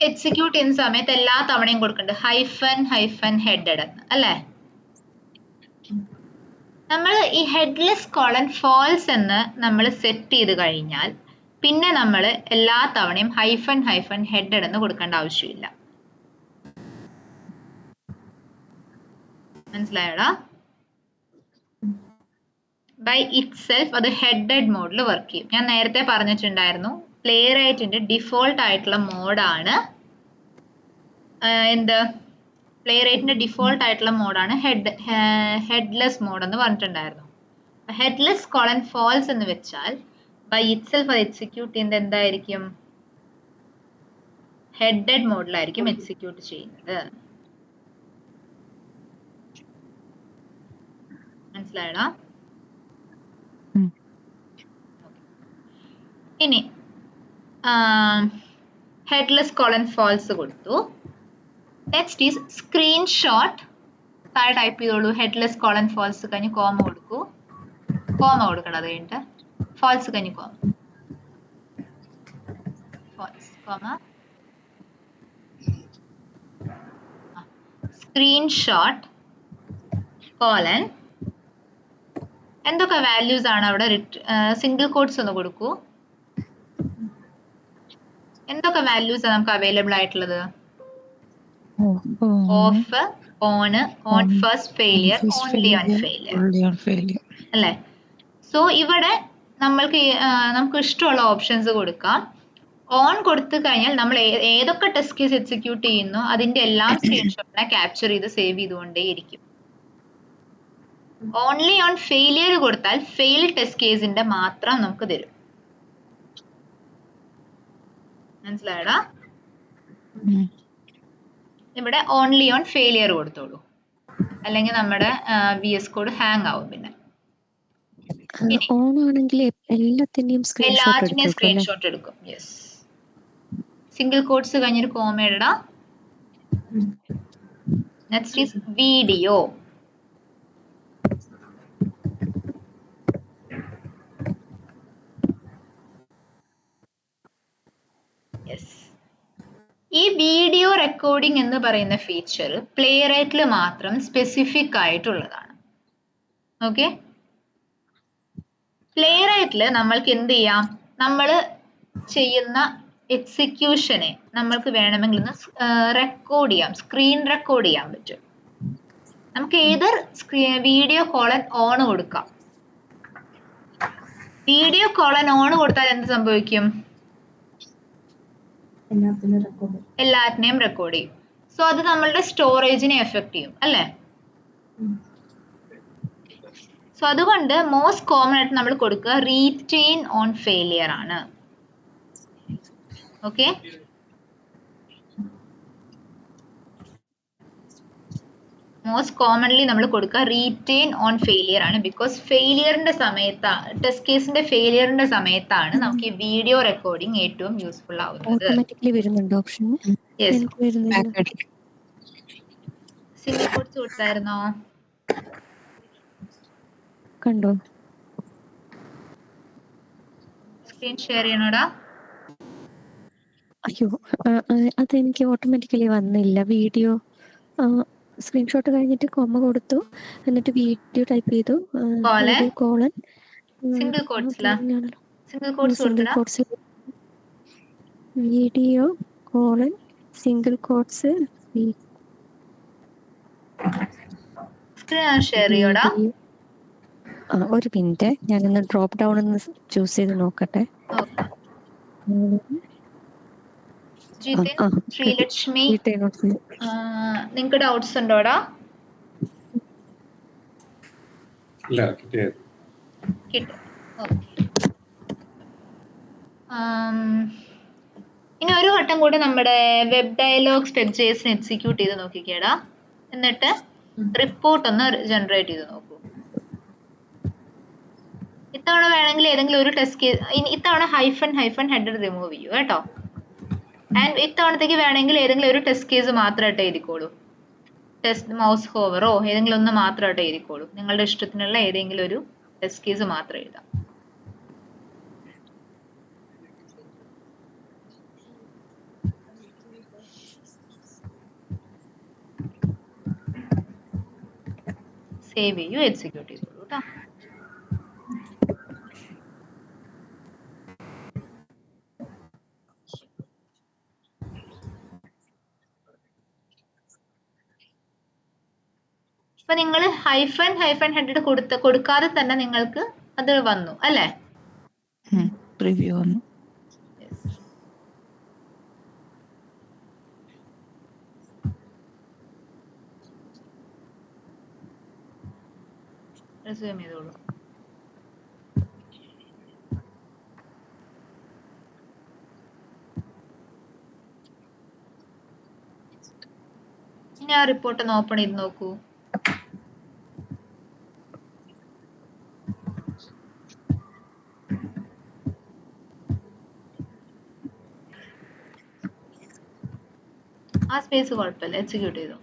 എക്സിക്യൂട്ട് ചെയ്യുന്ന സമയത്ത് എല്ലാ തവണയും കൊടുക്കുന്നുണ്ട് ഹൈഫൻ ഹൈഫൻ ഹെഡഡ് എന്ന് അല്ലേ? നമ്മൾ ഈ ഹെഡ്ലെസ് കോളൻ ഫാൾസ് എന്ന് നമ്മൾ സെറ്റ് ചെയ്ത് കഴിഞ്ഞാൽ പിന്നെ നമ്മൾ എല്ലാ തവണയും ഹൈഫൻ ഹൈഫൻ ഹെഡഡ് എന്ന് കൊടുക്കേണ്ട ആവശ്യമില്ല. മനസ്സിലായോടാ? ബൈ ഇറ്റ് സെൽഫ് അത് ഹെഡഡ് മോഡിൽ വർക്ക് ചെയ്യും. ഞാൻ നേരത്തെ പറഞ്ഞിട്ടുണ്ടായിരുന്നു പ്ലേറൈറ്റിന്റെ ഡിഫോൾട്ട് ആയിട്ടുള്ള മോഡാണ് എന്ത്? പ്ലേറൈറ്റിന്റെ ഡിഫോൾട്ട് ആയിട്ടുള്ള മോഡാണ് ഹെഡ്ലെസ് മോഡ് എന്ന് പറഞ്ഞിട്ടുണ്ടായിരുന്നു. ഹെഡ്ലെസ് കോളൻ ഫാൾസ് എന്ന് വെച്ചാൽ ബൈ ഇറ്റ് സെൽഫ് അത് എക്സിക്യൂട്ട് ചെയ്യുന്നത് എന്തായിരിക്കും? ഹെഡഡ് മോഡിലായിരിക്കും എക്സിക്യൂട്ട് ചെയ്യുന്നത്. മനസ്സിലായടാ? ഇനി ഹെഡ്ലെസ് കോളൻ ഫാൾസ് കൊടുത്തു. Next is screenshot. താഴെ ടൈപ്പ് ചെയ്തോളൂ. ഹെഡ്ലെസ് കോളൻ ഫാൾസ് കഴിഞ്ഞ് കോമ കൊടുക്കൂ. കോമ കൊടുക്കണം. അത് കഴിഞ്ഞിട്ട് ഫാൾസ് കഴിഞ്ഞ് comma. False comma screenshot colon. എന്തൊക്കെ വാല്യൂസ് ആണ് അവിടെ? സിംഗിൾ കോട്ട്സ് ഒന്ന് കൊടുക്കൂ. എന്തൊക്കെ വാല്യൂസ് ആണ് നമുക്ക് അവൈലബിൾ ആയിട്ടുള്ളത്? Of, on, on first failure, only on failure അല്ലേ? സോ ഇവിടെ നമുക്ക് ഇഷ്ടമുള്ള ഓപ്ഷൻസ് കൊടുക്കാം. ഓൺ കൊടുത്തു കഴിഞ്ഞാൽ നമ്മൾ ഏതൊക്കെ ടെസ്റ്റ് കേസ് എക്സിക്യൂട്ട് ചെയ്യുന്നു അതിന്റെ എല്ലാം സ്ക്രീൻഷോട്ടിനെ ക്യാപ്ചർ ചെയ്ത് സേവ് ചെയ്തുകൊണ്ടേയിരിക്കും. ഓൺലി ഓൺ ഫെയിലിയർ കൊടുത്താൽ ഫെയിൽ ടെസ്റ്റ് കേസിന്റെ മാത്രം നമുക്ക് തരും. മനസ്സിലായടാ? ഇവിടെ ഓൺലി ഓൺ ഫെയിലിയർ കൊടുത്തോളൂ, അല്ലെങ്കിൽ നമ്മുടെ VS കോഡ് ഹാങ് ആവും. പിന്നെ എല്ലാത്തിന്റെയും സ്ക്രീൻഷോട്ട് എടുക്കും. യെസ്. സിംഗിൾ കോട്ട്സ് കഴിഞ്ഞൊരു കോമ ഇടടാ. Next is video. ഈ വീഡിയോ റെക്കോർഡിംഗ് എന്ന് പറയുന്ന ഫീച്ചർ പ്ലേറൈറ്റിൽ മാത്രം സ്പെസിഫിക് ആയിട്ടുള്ളതാണ്. ഓക്കെ, പ്ലേറൈറ്റിൽ നമ്മൾക്ക് എന്ത് ചെയ്യാം? നമ്മൾ ചെയ്യുന്ന എക്സിക്യൂഷനെ നമ്മൾക്ക് വേണമെങ്കിൽ റെക്കോർഡ് ചെയ്യാം, സ്ക്രീൻ റെക്കോർഡ് ചെയ്യാൻ പറ്റും. നമുക്ക് ഏത് വീഡിയോ കോളൻ ഓൺ കൊടുക്കാം. വീഡിയോ കോളൻ ഓൺ കൊടുത്താൽ എന്ത് സംഭവിക്കും? എല്ലാത്തിനെയും റെക്കോർഡ് ചെയ്യും. സോ അത് നമ്മളുടെ സ്റ്റോറേജിനെ എഫക്ട് ചെയ്യും അല്ലേ? സോ അതുകൊണ്ട് മോസ്റ്റ് കോമൺ ആയിട്ട് നമ്മൾ കൊടുക്കുക റീറ്റെയിൻ ഓൺ ഫെയിലിയർ ആണ്. ഓക്കെ, മോസ്റ്റ് കോമൺലി നമ്മൾ കൊടുക്കുക റീറ്റെയിൻ ഓൺ ഫെയിലിയർ ആണ്. ബിക്കോസ് ഫെയിലിയറിന്റെ സമയത്താണ്, ടെസ്റ്റ് കേസിന്റെ ഫെയിലിയറിന്റെ സമയത്താണ് നമുക്ക് ഈ വീഡിയോ റെക്കോർഡിംഗ് ഏറ്റവും യൂസ്ഫുൾ ആവുന്നത്. സിംഗിൾ കോട്ട്സ് കൊടുത്തായിരുന്നോ? കണ്ടോ? സ്ക്രീൻ ഷെയർ ചെയ്യണോടാ? അയ്യോ, അതെനിക്ക് ഓട്ടോമാറ്റിക്കലി വന്നില്ല. വീഡിയോ സ്ക്രീൻഷോട്ട് കഴിഞ്ഞിട്ട് കൊമ്മ കൊടുത്തു, എന്നിട്ട് വീഡിയോ ടൈപ്പ് ചെയ്തു, കോളൻ സിംഗിൾ കോട്ട്സിലാ? സിംഗിൾ കോട്ട്സ് സിംഗിൾ കൊടുത്തടാ. Quotes video colon single quotes screen share ചെയ്യോടാ. വീഡിയോ. ഒരു മിനിറ്റ്, ഞാനൊന്ന് ഡ്രോപ്പ് ഡൗൺ ഒന്ന് ചൂസ് ചെയ്ത് നോക്കട്ടെ. ജിതിൻ, ശ്രീലക്ഷ്മി, നിങ്ങക്ക് ഡൗട്ട്സ് ഉണ്ടോടാ? ഇല്ല, കിട്ടിയത് കിട്ടും. ഓക്കെ. ഇനി ഒരു വട്ടം കൂടെ നമ്മുടെ വെബ് ഡയലോഗ്സ് വെബ്ജേസിന് എക്സിക്യൂട്ട് ചെയ്ത് നോക്കിക്കേടാ. എന്നിട്ട് റിപ്പോർട്ട് ഒന്ന് ജനറേറ്റ് ചെയ്ത് നോക്കൂ. ഇത്തവണ വേണമെങ്കിൽ ഏതെങ്കിലും ഒരു ടെസ്റ്റ് കേസ്, ഇത്തവണ ഹൈഫൻ ഹെഡർ റിമൂവ് ചെയ്യൂ കേട്ടോ. ആൻഡ് ഇത്തവണത്തേക്ക് വേണമെങ്കിൽ ഏതെങ്കിലും ഒരു ടെസ്റ്റ് കേസ് മാത്രമായിട്ട് എഴുതിക്കോളൂ. ടെസ്റ്റ് മൗസ് ഹോവറോ ഏതെങ്കിലും ഒന്ന് മാത്രമായിട്ട് എഴുതിക്കോളൂ. നിങ്ങളുടെ ഇഷ്ടത്തിനുള്ള ഏതെങ്കിലും ഒരു ടെസ്റ്റ് കേസ് മാത്രം എഴുതാം. സേവ് ചെയ്യൂ, എക്സിക്യൂട്ട് ചെയ്തോളൂ കേട്ടോ. അപ്പൊ നിങ്ങൾ ഹൈഫൻ ഹെഡർ കൊടുക്കാതെ തന്നെ നിങ്ങൾക്ക് അത് വന്നു അല്ലേ? പ്രിവ്യൂ വന്നു. റെസ്യൂം ചെയ്തോളൂ. ഇനി ആ റിപ്പോർട്ട് ഒന്ന് ഓപ്പൺ ചെയ്ത് നോക്കൂ. ആ സ്പേസ് കുഴപ്പമില്ല, എക്സിക്യൂട്ട് ചെയ്തു.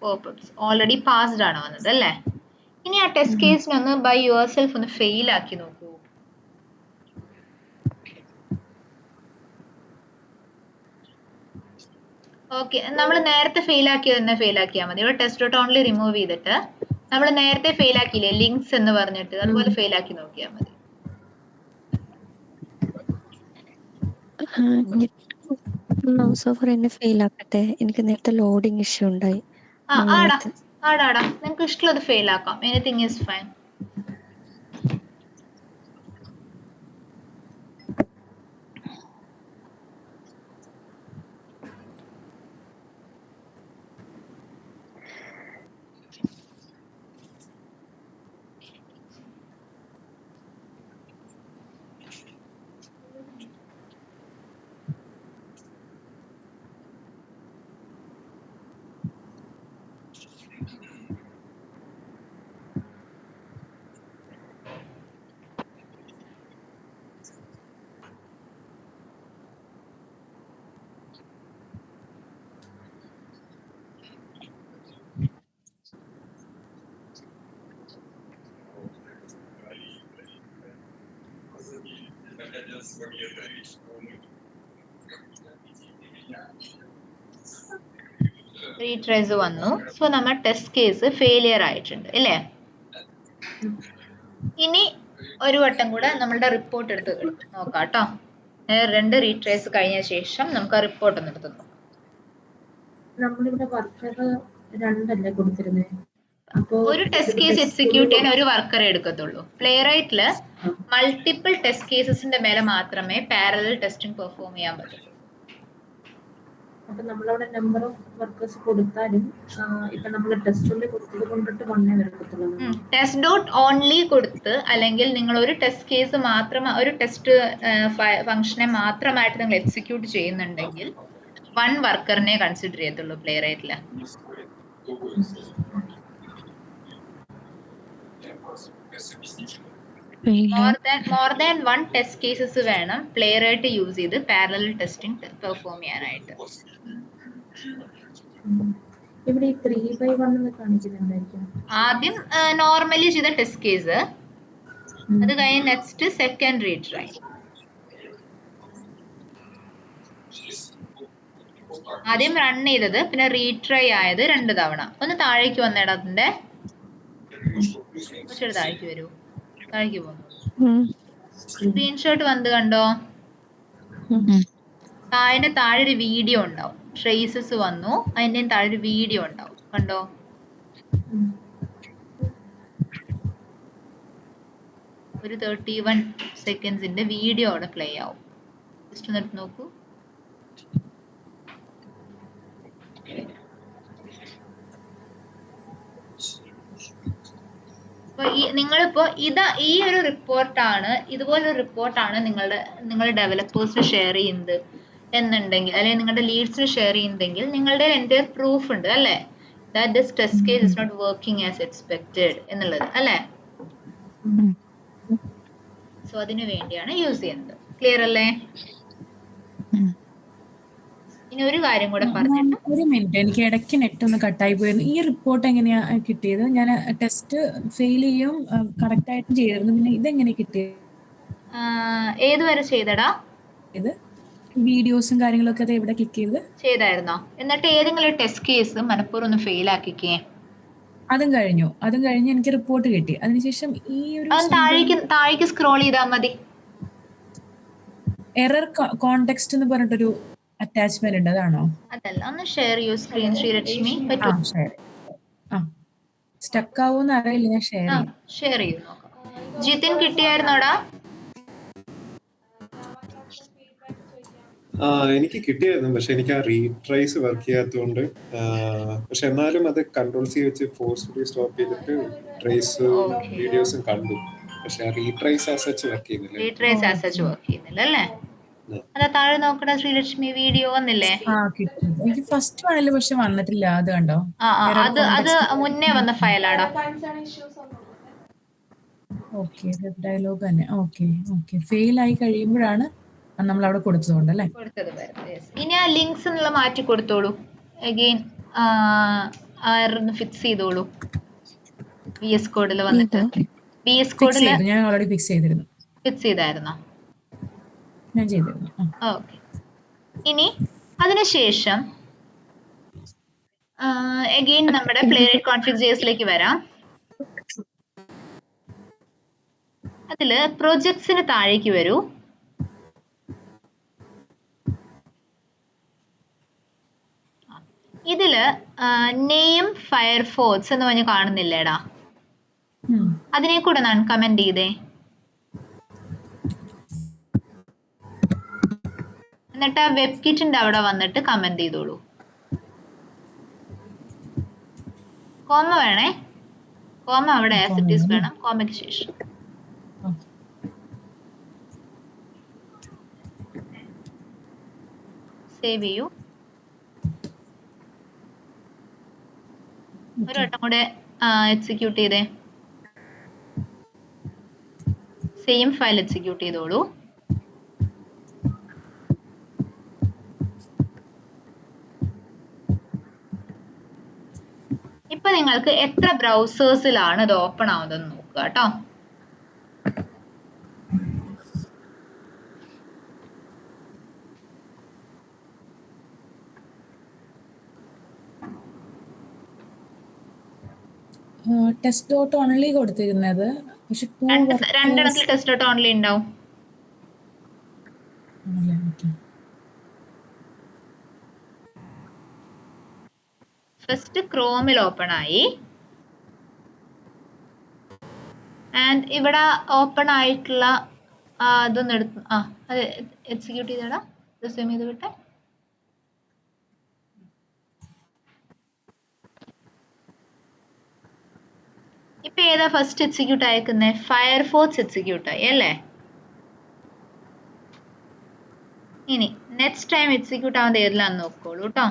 പോപ്പപ്സ് ഓൾറെഡി പാസ്ഡ് ആണ് വന്നത് അല്ലേ? ഇനി ആ ടെസ്റ്റ് കേസിനൊന്ന് ബൈ യുവർ സെൽഫ് ഒന്ന് ഫെയിൽ ആക്കി നോക്കൂ. ഓക്കെ, നമ്മൾ നേരത്തെ ഫെയിൽ ആക്കിയത് തന്നെ ഫെയിൽ ആക്കിയാൽ മതി. ഇവിടെ ടെസ്റ്റ് ഡോട്ട് ഓൺലി റിമൂവ് ചെയ്തിട്ട് നമ്മൾ നേരത്തെ ഫെയിൽ ആക്കിയില്ലേ ലിങ്ക്സ് എന്ന് പറഞ്ഞിട്ട്, അതുപോലെ ഫെയിൽ ആക്കി നോക്കിയാൽ മതി. മൗസ് ഓവർ എന്നെ ഫെയിൽ ആക്കട്ടെ, എനിക്ക് നേരത്തെ ലോഡിങ് ഇഷ്യൂ ഉണ്ടായി. ആടാ നിങ്ങൾക്ക് ഇഷ്ടമുള്ളത് ഫെയിൽ ആക്കാം. Anything is fine. റീട്രേസ് വന്നു. സോ നമ്മൾ ടെസ്റ്റ് കേസ് ഫെയിലിയർ ആയിട്ടുണ്ട് അല്ലേ? ഇനി ഒരു വട്ടം കൂടെ നമ്മളുടെ റിപ്പോർട്ട് എടുത്ത് നോക്കാം കേട്ടോ. 2 റീട്രേസ് കഴിഞ്ഞ ശേഷം നമുക്ക് ആ റിപ്പോർട്ട് ഒന്ന് എടുത്ത് നോക്കാം. നമ്മളിവിടെ വർക്കർ 2 അല്ലേ കൊടുത്തിരുന്നത്? ഒരു ടെസ്റ്റ് കേസ് എക്സിക്യൂട്ട് ചെയ്യാൻ ഒരു വർക്കറെ എടുക്കത്തുള്ളൂ. പ്ലേ റൈറ്റില് മൾട്ടിപ്പിൾ ടെസ്റ്റ് കേസസിന്റെ മേലെ മാത്രമേ പാരലൽ ടെസ്റ്റിംഗ് പെർഫോം ചെയ്യാൻ പറ്റുള്ളൂ. അപ്പൊ നമ്മളവിടെ നമ്പർ ഓഫ് വർക്കേഴ്സ് കൊടുത്താലും ഇപ്പൊ നമ്മൾ ടെസ്റ്റ് ഓൺലി കൊടുത്തത് കൊണ്ടിട്ട് 1 എടുക്കത്തുള്ളൂ. ടെസ്റ്റ് ഡോട്ട് ഓൺലി കൊടുത്ത് അല്ലെങ്കിൽ നിങ്ങൾ ഒരു ടെസ്റ്റ് കേസ് മാത്രം, ഒരു ടെസ്റ്റ് ഫംഗ്ഷനെ മാത്രമായിട്ട് നിങ്ങൾ എക്സിക്യൂട്ട് ചെയ്യുന്നുണ്ടെങ്കിൽ 1 വർക്കറിനെ കൺസിഡർ ചെയ്യത്തുള്ളൂ പ്ലേ റൈറ്റില്. മോർ ദാൻ 1 ടെസ്റ്റ് കേസസ് വേണം പ്ലേ റൈറ്റ് യൂസ് ചെയ്ത് പാരലൽ ടെസ്റ്റിംഗ് പെർഫോം ചെയ്യാനായിട്ട്. ഇവിടെ 3/1 എന്ന് കാണിക്കുന്നുണ്ടായിരിക്കും. ആദ്യം നോർമലി ചെയ്ത ടെസ്റ്റ് കേസ്, അത് കഴിഞ്ഞ് നെക്സ്റ്റ് സെക്കൻഡ് റീട്രൈ. ആദ്യം റൺ ചെയ്തത് പിന്നെ റീട്രൈ ആയത് 2 തവണ. ഒന്ന് താഴേക്ക് വന്നേടാ അതിന്റെ കുറച്ചുകൂടെ താഴേക്ക് വരൂ. താഴേക്ക് പോകുന്നു. സ്ക്രീൻഷോട്ട് വന്ന് കണ്ടോ? താഴെ ഒരു വീഡിയോ ഉണ്ടാവും. ട്രേസസ് വന്നു, അതിന്റെ താഴെ ഒരു വീഡിയോ ഉണ്ടാവും. കണ്ടോ? ഒരു 31 സെക്കൻഡ്സിന്റെ വീഡിയോ അവിടെ പ്ലേ ആവും. ജസ്റ്റ് ഒന്ന് എടുത്ത് നോക്കൂ. അപ്പൊ നിങ്ങളിപ്പോ ഈ ഒരു റിപ്പോർട്ടാണ്, ഇതുപോലൊരു റിപ്പോർട്ടാണ് നിങ്ങളുടെ ഡെവലപ്പേഴ്സിന് ഷെയർ ചെയ്യുന്നത് എന്നുണ്ടെങ്കിൽ, അല്ലെങ്കിൽ നിങ്ങളുടെ ലീഡ്സിന് ഷെയർ ചെയ്യുന്നതെങ്കിൽ നിങ്ങളുടെ എൻ്റെ പ്രൂഫ് ഉണ്ട് അല്ലേ? That this test case is not working as expected എന്നുള്ളത് അല്ലേ? സോ അതിനു വേണ്ടിയാണ് യൂസ് ചെയ്യുന്നത്. ക്ലിയർ അല്ലേ? ഇനി ഒരു കാര്യം കൂടെ പറഞ്ഞിട്ട് ഒരു മിനിറ്റ്, എനിക്ക് ഇടയ്ക്ക് നെറ്റ് ഒന്ന് കട്ടായി പോയിരുന്നു. ഈ റിപ്പോർട്ട് എങ്ങനെയാ കിട്ടിയത്? ഞാൻ ടെസ്റ്റ് ഫെയിൽ ചെയ്യും കറക്റ്റ് ആയിട്ട് ചെയ്തിരുന്നു. പിന്നെ ഇതെങ്ങനെ കിട്ടിയത്? ഏതുവരെ ചെയ്തടാ? ഇത് വീഡിയോസും കാര്യങ്ങളൊക്കെ അത് എവിടെ ക്ലിക്ക് ചെയ്തായിരുന്നോ? എന്നിട്ട് ഏതെങ്കിലും ടെസ്റ്റ് കേസ് മനഃപൂർവ്വം ഒന്ന് ഫെയിൽ ആക്കിക്കേ. അതും കഴിഞ്ഞ് എനിക്ക് റിപ്പോർട്ട് കിട്ടി. അതിനുശേഷം ഈ ഒരു താഴേക്ക് സ്ക്രോൾ ചെയ്താൽ മതി. എറർ കോണ്ടെക്സ്റ്റ് എന്ന് പറഞ്ഞിട്ടൊരു അറ്റാച്ച്മെന്റ് ഉണ്ട്, അതാണോ? അതല്ല, ഒന്ന് ഷെയർ ചെയ്യൂ സ്ക്രീൻ ശ്രീലക്ഷ്മി. സ്റ്റക്ക് ആവുമെന്ന് അറിയില്ല, ഞാൻ ഷെയർ ചെയ്യൂ നോക്കാം. ജിതിൻ കിട്ടിയായിരുന്നോടാ? എനിക്ക് കിട്ടിയായിരുന്നു, പക്ഷെ എനിക്ക് ആ റീട്രൈസ് വർക്ക് ചെയ്യാത്തതുകൊണ്ട്. പക്ഷെ എന്നാലും അത് കൺട്രോൾ-C വെച്ച് ഫോഴ്സ്ഫുള്ളി സ്റ്റോപ്പ് ചെയ്തിട്ട് ട്രേസ് വീഡിയോസും കണ്ടു. പക്ഷെ റീട്രൈസ് ആസ് സച്ച് വർക്ക് ചെയ്യുന്നില്ല അല്ലേ? അതാ താഴെ നോക്കടാ ശ്രീലക്ഷ്മി, വീഡിയോ വന്നില്ലേ? എനിക്ക് ഫസ്റ്റ് വണ്ണില് പക്ഷെ വന്നിട്ടില്ല. അത് കണ്ടോ? അത് മുന്നേ വന്ന ഫയലാടാ. ഓക്കെ, വെബ് ഡയലോഗ് തന്നെ. ഓക്കെ ഫെയിൽ ആയി കഴിയുമ്പോഴാണ് നമ്മൾ അവിടെ കൊടുത്തതുകൊണ്ടല്ലേ? ഇനി ആ ലിങ്ക്സ് എന്നുള്ള മാറ്റി കൊടുത്തോളൂ. അഗെയിൻ ഫിക്സ് ചെയ്തോളൂ. VS കോഡിൽ വന്നിട്ട് VS കോഡിൽ ഞാൻ ഓൾറെഡി ഫിക്സ് ചെയ്തിരുന്നു. ഫിക്സ് ചെയ്തായിരുന്നോ? ഞാൻ ചെയ്തിരുന്നു. ഓക്കെ. ഇനി അതിനുശേഷം അഗെയിൻ നമ്മുടെ പ്ലേറൈറ്റ് കോൺഫിഗ്.jsലേക്ക് വരാം. അതില് പ്രൊജക്ട്സിന് താഴേക്ക് വരൂ. ഇതില് നെയിം ഫയർഫോക്സ് എന്ന് പറഞ്ഞ് കാണുന്നില്ലേടാ? അതിനെ കൂടെ ഞാൻ കമന്റ് ചെയ്തേ. എന്നിട്ട് ആ വെബ് കിറ്റിന്റെ അവിടെ വന്നിട്ട് കമന്റ് ചെയ്തോളൂ. കോമ വേണേ, കോമ അവിടെ ആസ് ഇറ്റ് ഈസ് വേണം. കോമയ്ക്ക് ശേഷം സേവ് ചെയ്യൂ. ഒരു വട്ടം കൂടെ എക്സിക്യൂട്ട് ചെയ്തേ. സെയിം ഫയൽ എക്സിക്യൂട്ട് ചെയ്തോളൂ. ഇപ്പൊ നിങ്ങൾക്ക് എത്ര ബ്രൗസേഴ്സിലാണ് ഇത് ഓപ്പൺ ആവുന്നതെന്ന് നോക്കുക കേട്ടോ. ടെസ്റ്റ് ഡോട്ട് ഓൺലി കൊടുത്തിരുന്നത്, പക്ഷെ രണ്ടെണ്ണത്തിൽ ടെസ്റ്റ് ഡോട്ട് ഓൺലി ഉണ്ടാവും. ഫസ്റ്റ് ക്രോമിൽ ഓപ്പൺ ആയി, ആൻഡ് ഇവിടെ ഓപ്പൺ ആയിട്ടുള്ള അതൊന്ന് എടുത്ത് അത് എക്സിക്യൂട്ട് ചെയ്തടാ. റിസ്യൂം ചെയ്ത് വിട്ടെ. ഇപ്പൊ ഏതാ ഫസ്റ്റ് എക്സിക്യൂട്ട് അയക്കുന്നേ? ഫയർഫോക്സ് എക്സിക്യൂട്ട് ആയി അല്ലേ? ഇനി നെക്സ്റ്റ് ടൈം എക്സിക്യൂട്ട് ആവുന്നത് ഏതിലാന്ന് നോക്കോളൂ കേട്ടോ.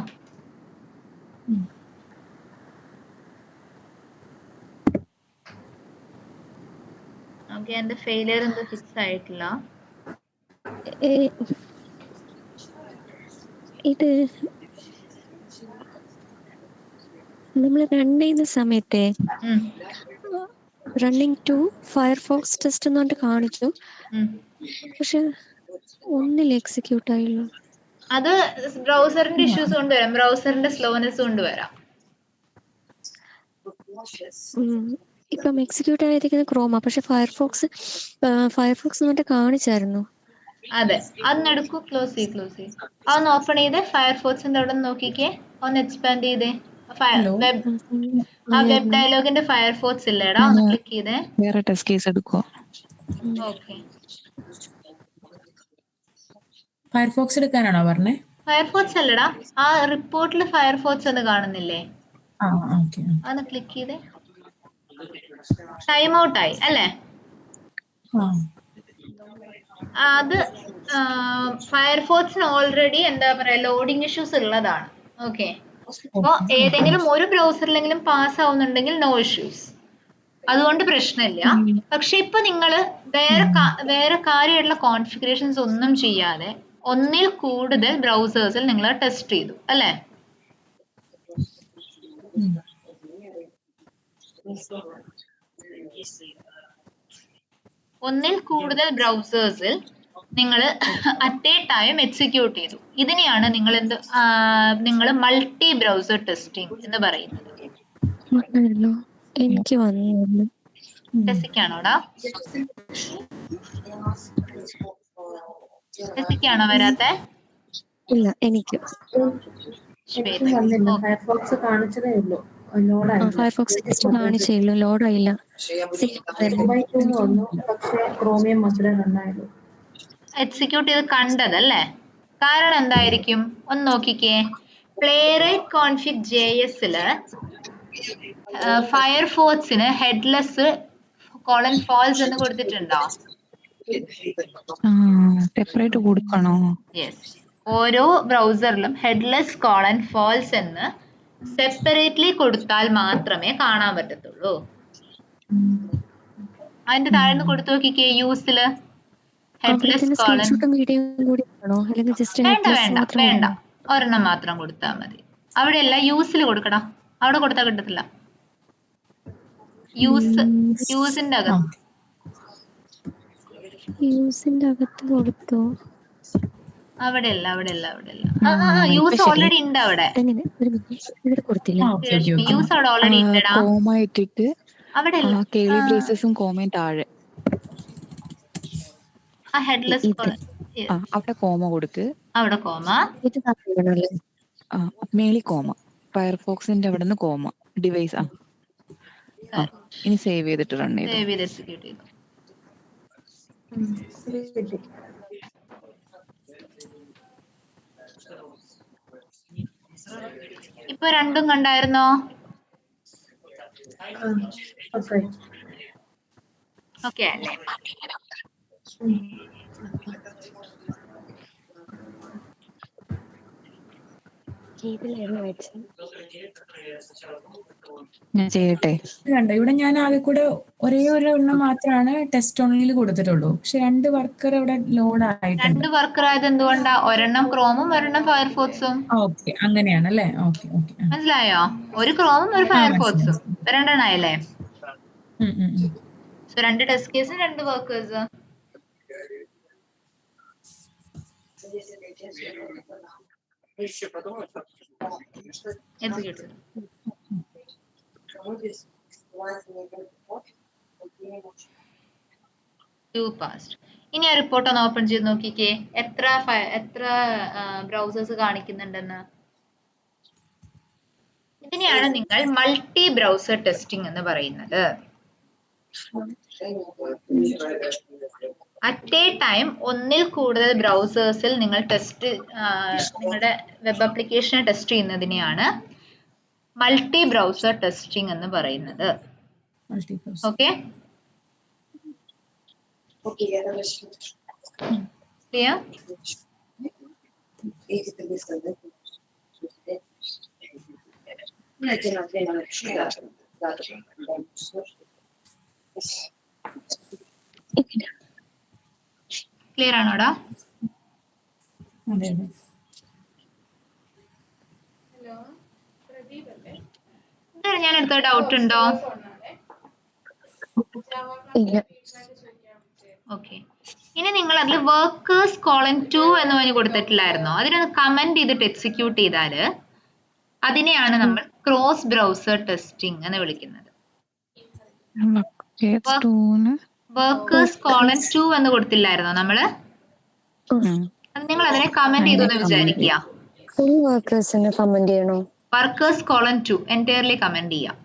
ഓക്കെ, എന്റെ ഫെയിലിയർ എന്തോ ഫിക്സ് ആയിട്ടില്ല. ഇത് നമ്മൾ റൺ ചെയ്യുന്ന സമയത്തെ റണ്ണിങ് ടു ഫയർഫോക്സ് ടെസ്റ്റ് എന്ന് പറഞ്ഞിട്ട് കാണിച്ചു, പക്ഷെ ഒന്നിൽ എക്സിക്യൂട്ട് ആയില്ല. അത് ബ്രൗസറിന്റെ ഇഷ്യൂസ് കൊണ്ട് വരാം, ബ്രൗസറിന്റെ സ്ലോനെസ് കൊണ്ട് വരാം. ഇപ്പം എക്സിക്യൂട്ട് ആയിരിക്കുന്ന ക്രോമ, പക്ഷെ ഫയർഫോക്സ് എന്നിട്ട് കാണിച്ചായിരുന്നു. അതെ, അതൊന്ന് എടുക്കൂ, ക്ലോസ് ചെയ്യ്. അതൊന്ന് ഓപ്പൺ ചെയ്ത് ഫയർഫോക്സിന്റെ അവിടെ നോക്കിക്കേ, ഒന്ന് എക്സ്പാൻഡ് ചെയ്തേ. വെബ് ഡയലോഗിന്റെ ഫയർഫോക്സ് ഇല്ലേടാ, ഒന്ന് ക്ലിക്ക് ചെയ്തേ. വേറെ ടെസ്റ്റ് കേസ് എടുക്കുക. ഓക്കെ, ഫയർഫോക്സ് എടുക്കാനാണോ പറഞ്ഞേ? ഫയർഫോക്സ് അല്ലടാ, ആ റിപ്പോർട്ടിൽ ഫയർഫോക്സ് എന്ന് കാണുന്നില്ലേ, അതൊന്ന് ക്ലിക്ക് ചെയ്തേ. ടൈം ഔട്ട് ആയി അല്ലേ? അത് ഫയർഫോക്സിന് ഓൾറെഡി എന്താ പറയാ ലോഡിംഗ് ഇഷ്യൂസ് ഉള്ളതാണ്. ഓക്കെ, അപ്പോൾ ഏതെങ്കിലും ഒരു ബ്രൗസറിലെങ്കിലും പാസ് ആവുന്നുണ്ടെങ്കിൽ നോ ഇഷ്യൂസ്, അതുകൊണ്ട് പ്രശ്നമില്ല. പക്ഷെ ഇപ്പൊ നിങ്ങൾ വേറെ കാര്യമായിട്ടുള്ള കോൺഫിഗറേഷൻസ് ഒന്നും ചെയ്യാതെ ഒന്നിൽ കൂടുതൽ ബ്രൗസേഴ്സിൽ നിങ്ങൾ ടെസ്റ്റ് ചെയ്തു അല്ലേ? ഒന്നിൽ കൂടുതൽ ബ്രൗസേഴ്സിൽ നിങ്ങൾ അറ്റ് എ ടൈം എക്സിക്യൂട്ട് ചെയ്തു. ഇതിനെയാണ് നിങ്ങൾ മൾട്ടി ബ്രൗസർ ടെസ്റ്റിംഗ് എന്ന് പറയുന്നത്. എനിക്ക് വന്നു. ടെസ്റ്റിക്കാണോടാ? ടെസ്റ്റിക്കാണോ വരാത്തെ? ഇല്ല, എനിക്ക് ഫയർഫോക്സ് കാണിച്ചതേ ഉള്ളൂ, ഫയർഫോക്സ് ടെസ്റ്റ് കാണിച്ചേയുള്ളൂ, ലോഡ് ആയില്ല. പക്ഷേ ക്രോമിയം മാത്രമേ നന്നായുള്ളൂ എക്സിക്യൂട്ട് ചെയ്ത് കണ്ടതല്ലേ? കാരണം എന്തായിരിക്കും ഒന്ന് നോക്കിക്കേ. പ്ലേറൈറ്റ് കോൺഫിഗ് JSല് ഫയർഫോക്സിന് ഹെഡ്ലെസ് ഫാൾസ് എന്ന് കൊടുത്തിട്ടുണ്ടോ? സെപ്പറേറ്റ് കൊടുക്കണോ? യെസ്, ഓരോ ബ്രൗസറിലും ഹെഡ്ലെസ് ഫാൾസ് എന്ന് സെപ്പറേറ്റ്ലി കൊടുത്താൽ മാത്രമേ കാണാൻ പറ്റത്തുള്ളൂ. അതിന്റെ താഴ്ന്ന് കൊടുത്തു നോക്കിക്കേ, യൂസില് ഹെഡ്ലെസ് വേണ്ട, ഒരെണ്ണം മാത്രം കൊടുത്താൽ മതി. അവിടെയല്ല, യൂസിൽ കൊടുക്കണം. അവിടെ കൊടുത്താൽ കിട്ടത്തില്ല. യൂസിന്റെ അകത്ത് കൊടുത്തോ? അവിടെയല്ല. യൂസ് ഓൾറെഡി ഉണ്ട് അവിടെ. യൂസ് അവിടെ ഓൾറെഡി ഉണ്ടടാ. കോമ ഇട്ടിട്ട് അവിടെയല്ല, കേളി ബ്രേസസും കോമയും താഴെ. ആ ഹെഡ്ലെസ് അവിടെ കോമ കൊടുക്ക്. അവിടെ കോമ, മേളി കോമ, ഫയർഫോക്സിന്റെ അവിടെ നിന്ന് കോമ, ഡിവൈസ്. ഇനി സേവ് ചെയ്തിട്ട് റൺ ചെയ്തു. സേവ് ചെയ്ത് എക്സിക്യൂട്ട് ചെയ്തു. ഇപ്പൊ രണ്ടും കണ്ടായിരുന്നോ? ഓക്കെ അല്ലേ? ഞാൻ ചെയ്യട്ടെ? ഇവിടെ ഞാൻ ആകെ കൂടെ ഒരേ ഒരു എണ്ണം മാത്രമാണ് ടെസ്റ്റ് ഓൺലിയിൽ കൊടുത്തിട്ടുള്ളൂ. പക്ഷെ 2 വർക്കർ ഇവിടെ ലോഡ് ആയിട്ടുണ്ട്. 2 വർക്കർ ആയത് എന്തുകൊണ്ടാ? ഒരെണ്ണം ക്രോമും ഒരെണ്ണം ഫയർഫോക്സും. ഓക്കെ, അങ്ങനെയാണല്ലേ? ഓക്കെ, മനസ്സിലായോ? ഒരു ക്രോമും ഒരു ഫയർഫോക്സും, 2 എണ്ണമായില്ലേ? So 2 test case, 2 workers. Execute. ഇനി ആ റിപ്പോർട്ട് ഒന്ന് ഓപ്പൺ ചെയ്ത് നോക്കിക്കേ, എത്ര ബ്രൗസേഴ്സ് കാണിക്കുന്നുണ്ടെന്ന്. ഇതിനെയാണ് നിങ്ങൾ മൾട്ടി ബ്രൗസർ ടെസ്റ്റിംഗ് എന്ന് പറയുന്നത്. അറ്റ് എ ടൈം ഒന്നിൽ കൂടുതൽ ബ്രൗസേഴ്സിൽ നിങ്ങൾ നിങ്ങളുടെ വെബ് ആപ്ലിക്കേഷനെ ടെസ്റ്റ് ചെയ്യുന്നതിനെയാണ് മൾട്ടി ബ്രൗസർ ടെസ്റ്റിംഗ് എന്ന് പറയുന്നത്. Okay, clear? ക്ലിയർ ആണോടാ? ഞാൻ എടുത്ത ഡൗട്ട് ഉണ്ടോ? ഓക്കെ, ഇനി നിങ്ങൾ അതിൽ വർക്കേഴ്സ് കോളൻ 2 എന്ന് പറഞ്ഞ് കൊടുത്തിട്ടില്ലായിരുന്നോ? അതിനൊന്ന് കമന്റ് ചെയ്തിട്ട് എക്സിക്യൂട്ട് ചെയ്താല് അതിനെയാണ് നമ്മൾ ക്രോസ് ബ്രൗസർ ടെസ്റ്റിംഗ് എന്ന് വിളിക്കുന്നത്. വർക്കേഴ്സ് കോളൻ 2 എന്ന് കൊടുത്തില്ലായിരുന്നോ നമ്മള്? നിങ്ങൾ അതിനെ കമന്റ് ചെയ്തു വിചാരിക്കുക. ഫുൾ വർക്കേഴ്സിനെ കമന്റ് ചെയ്യണോ? വർക്കേഴ്സ് കോളൻ 2 എൻറ്റയർലി കമന്റ് ചെയ്യാം.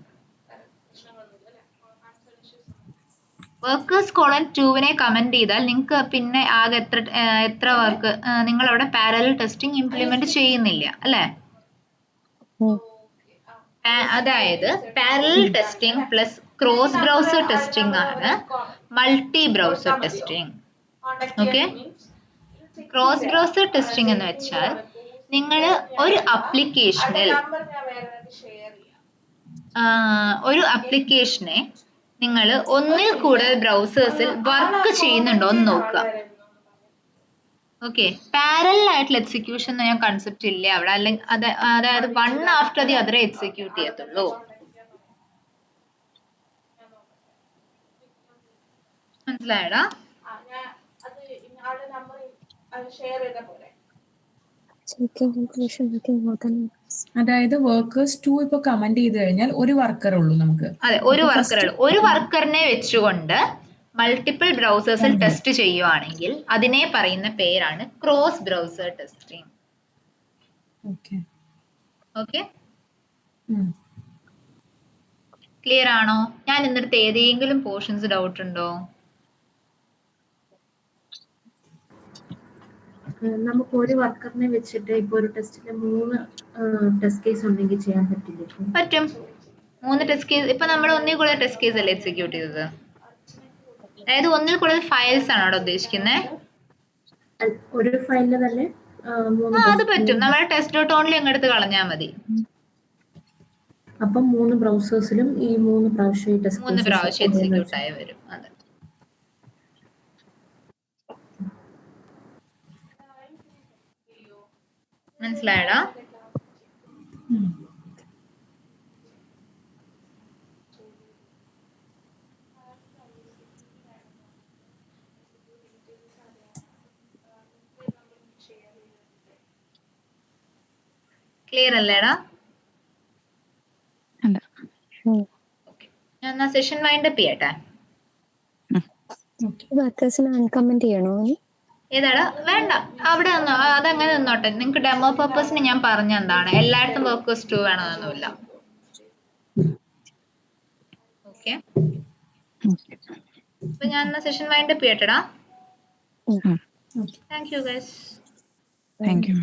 വർക്കേഴ്സ് കോളൻ 2വിനെ കമന്റ് ചെയ്താൽ നിങ്ങൾക്ക് പിന്നെ ആകെ എത്ര വർക്ക് നിങ്ങൾ അവിടെ പാരലൽ ടെസ്റ്റിംഗ് ഇംപ്ലിമെന്റ് ചെയ്യുന്നില്ല അല്ലേ? അതായത് parallel testing plus cross browser testing ആണ് multi browser testing. Okay, cross browser testing എന്ന് വെച്ചാൽ നിങ്ങൾ ഒരു അപ്ലിക്കേഷനെ നിങ്ങൾ ഒന്നിൽ കൂടുതൽ ബ്രൗസേഴ്സിൽ വർക്ക് ചെയ്യുന്നുണ്ടോ എന്ന് നോക്കുക. ഓക്കെ, പാരലൽ ആയിട്ടുള്ള എക്സിക്യൂഷൻ എന്ന് ഞാൻ കൺസെപ്റ്റ് ഇല്ല അവിടെ. അല്ലെങ്കിൽ അതായത് one after the other execute ചെയ്യത്തുള്ളൂ. മനസ്സിലായടാ? അതായത് വർക്കേഴ്സ് 2 ഇപ്പൊ കമന്റ് ചെയ്ത് കഴിഞ്ഞാൽ ഒരു വർക്കർ ഉള്ളൂ നമുക്ക്. അതെ, ഒരു വർക്കർ ഉള്ളൂ. ഒരു വർക്കറിനെ വെച്ചുകൊണ്ട് മൾട്ടിപ്പിൾ ബ്രൗസേഴ്സിൽ ടെസ്റ്റ് ചെയ്യുവാണെങ്കിൽ അതിനെ പറയുന്ന പേരാണ് cross browser testing. Okay, clear ആണോ? ഞാൻ ഇന്നത്തെ ഏതെങ്കിലും പോർഷൻസ് ഡൗട്ട് ഉണ്ടോ? നമുക്ക് ഒരു വർക്കറിനെ വെച്ചിട്ട് ഇപ്പൊ ഒരു ടെസ്റ്റില് 3 ടെസ്റ്റ് കേസ് ഉണ്ടെങ്കിൽ ചെയ്യാൻ പറ്റില്ലേ? പറ്റും. 3 ടെസ്റ്റ് കേസ്. ഇപ്പൊ നമ്മൾ ഒന്നിൽ കൂടുതൽ ടെസ്റ്റ് കേസ് അല്ലേ എക്സിക്യൂട്ട് ചെയ്തത്? അതായത് ഒന്നിൽ കൂടുതൽ ഫയൽസ് ആണ് അവിടെ ഉദ്ദേശിക്കുന്നത്. ഒരു ഫയലില് തന്നെ അത് പറ്റും. നമ്മുടെ ടെസ്റ്റ് ഡോട്ട് ഓൺലി അങ്ങ് എടുത്ത് കളഞ്ഞാൽ മതി. അപ്പം 3 ബ്രൗസേഴ്സിലും ഈ 3 പ്രാവശ്യം എക്സിക്യൂട്ട് ആയി വരും. അതെ, മനസ്സിലായടാ? ക്ലിയർ അല്ലേടാ? ഞാൻ എന്നാ സെഷൻ വൈൻഡ് അപ്പ് ചെയ്യട്ടെ. വർക്കേഴ്സിനെ അൺകമന്റ് ചെയ്യണോ? ഏതാടാ? വേണ്ട, അവിടെ അതങ്ങനെ നിന്നോട്ടെ. നിങ്ങക്ക് ഡെമോ പർപ്പസിന് ഞാൻ പറഞ്ഞ എന്താണ്, എല്ലായിടത്തും വർക്കേഴ്സ് 2 വേണമെന്നൊന്നുമില്ല. ഓക്കെ, അപ്പൊ ഞാൻ എന്നാ സെഷൻ വൈൻഡ് അപ്പ് ചെയ്യട്ടെടാ. Thank you guys. Thank U.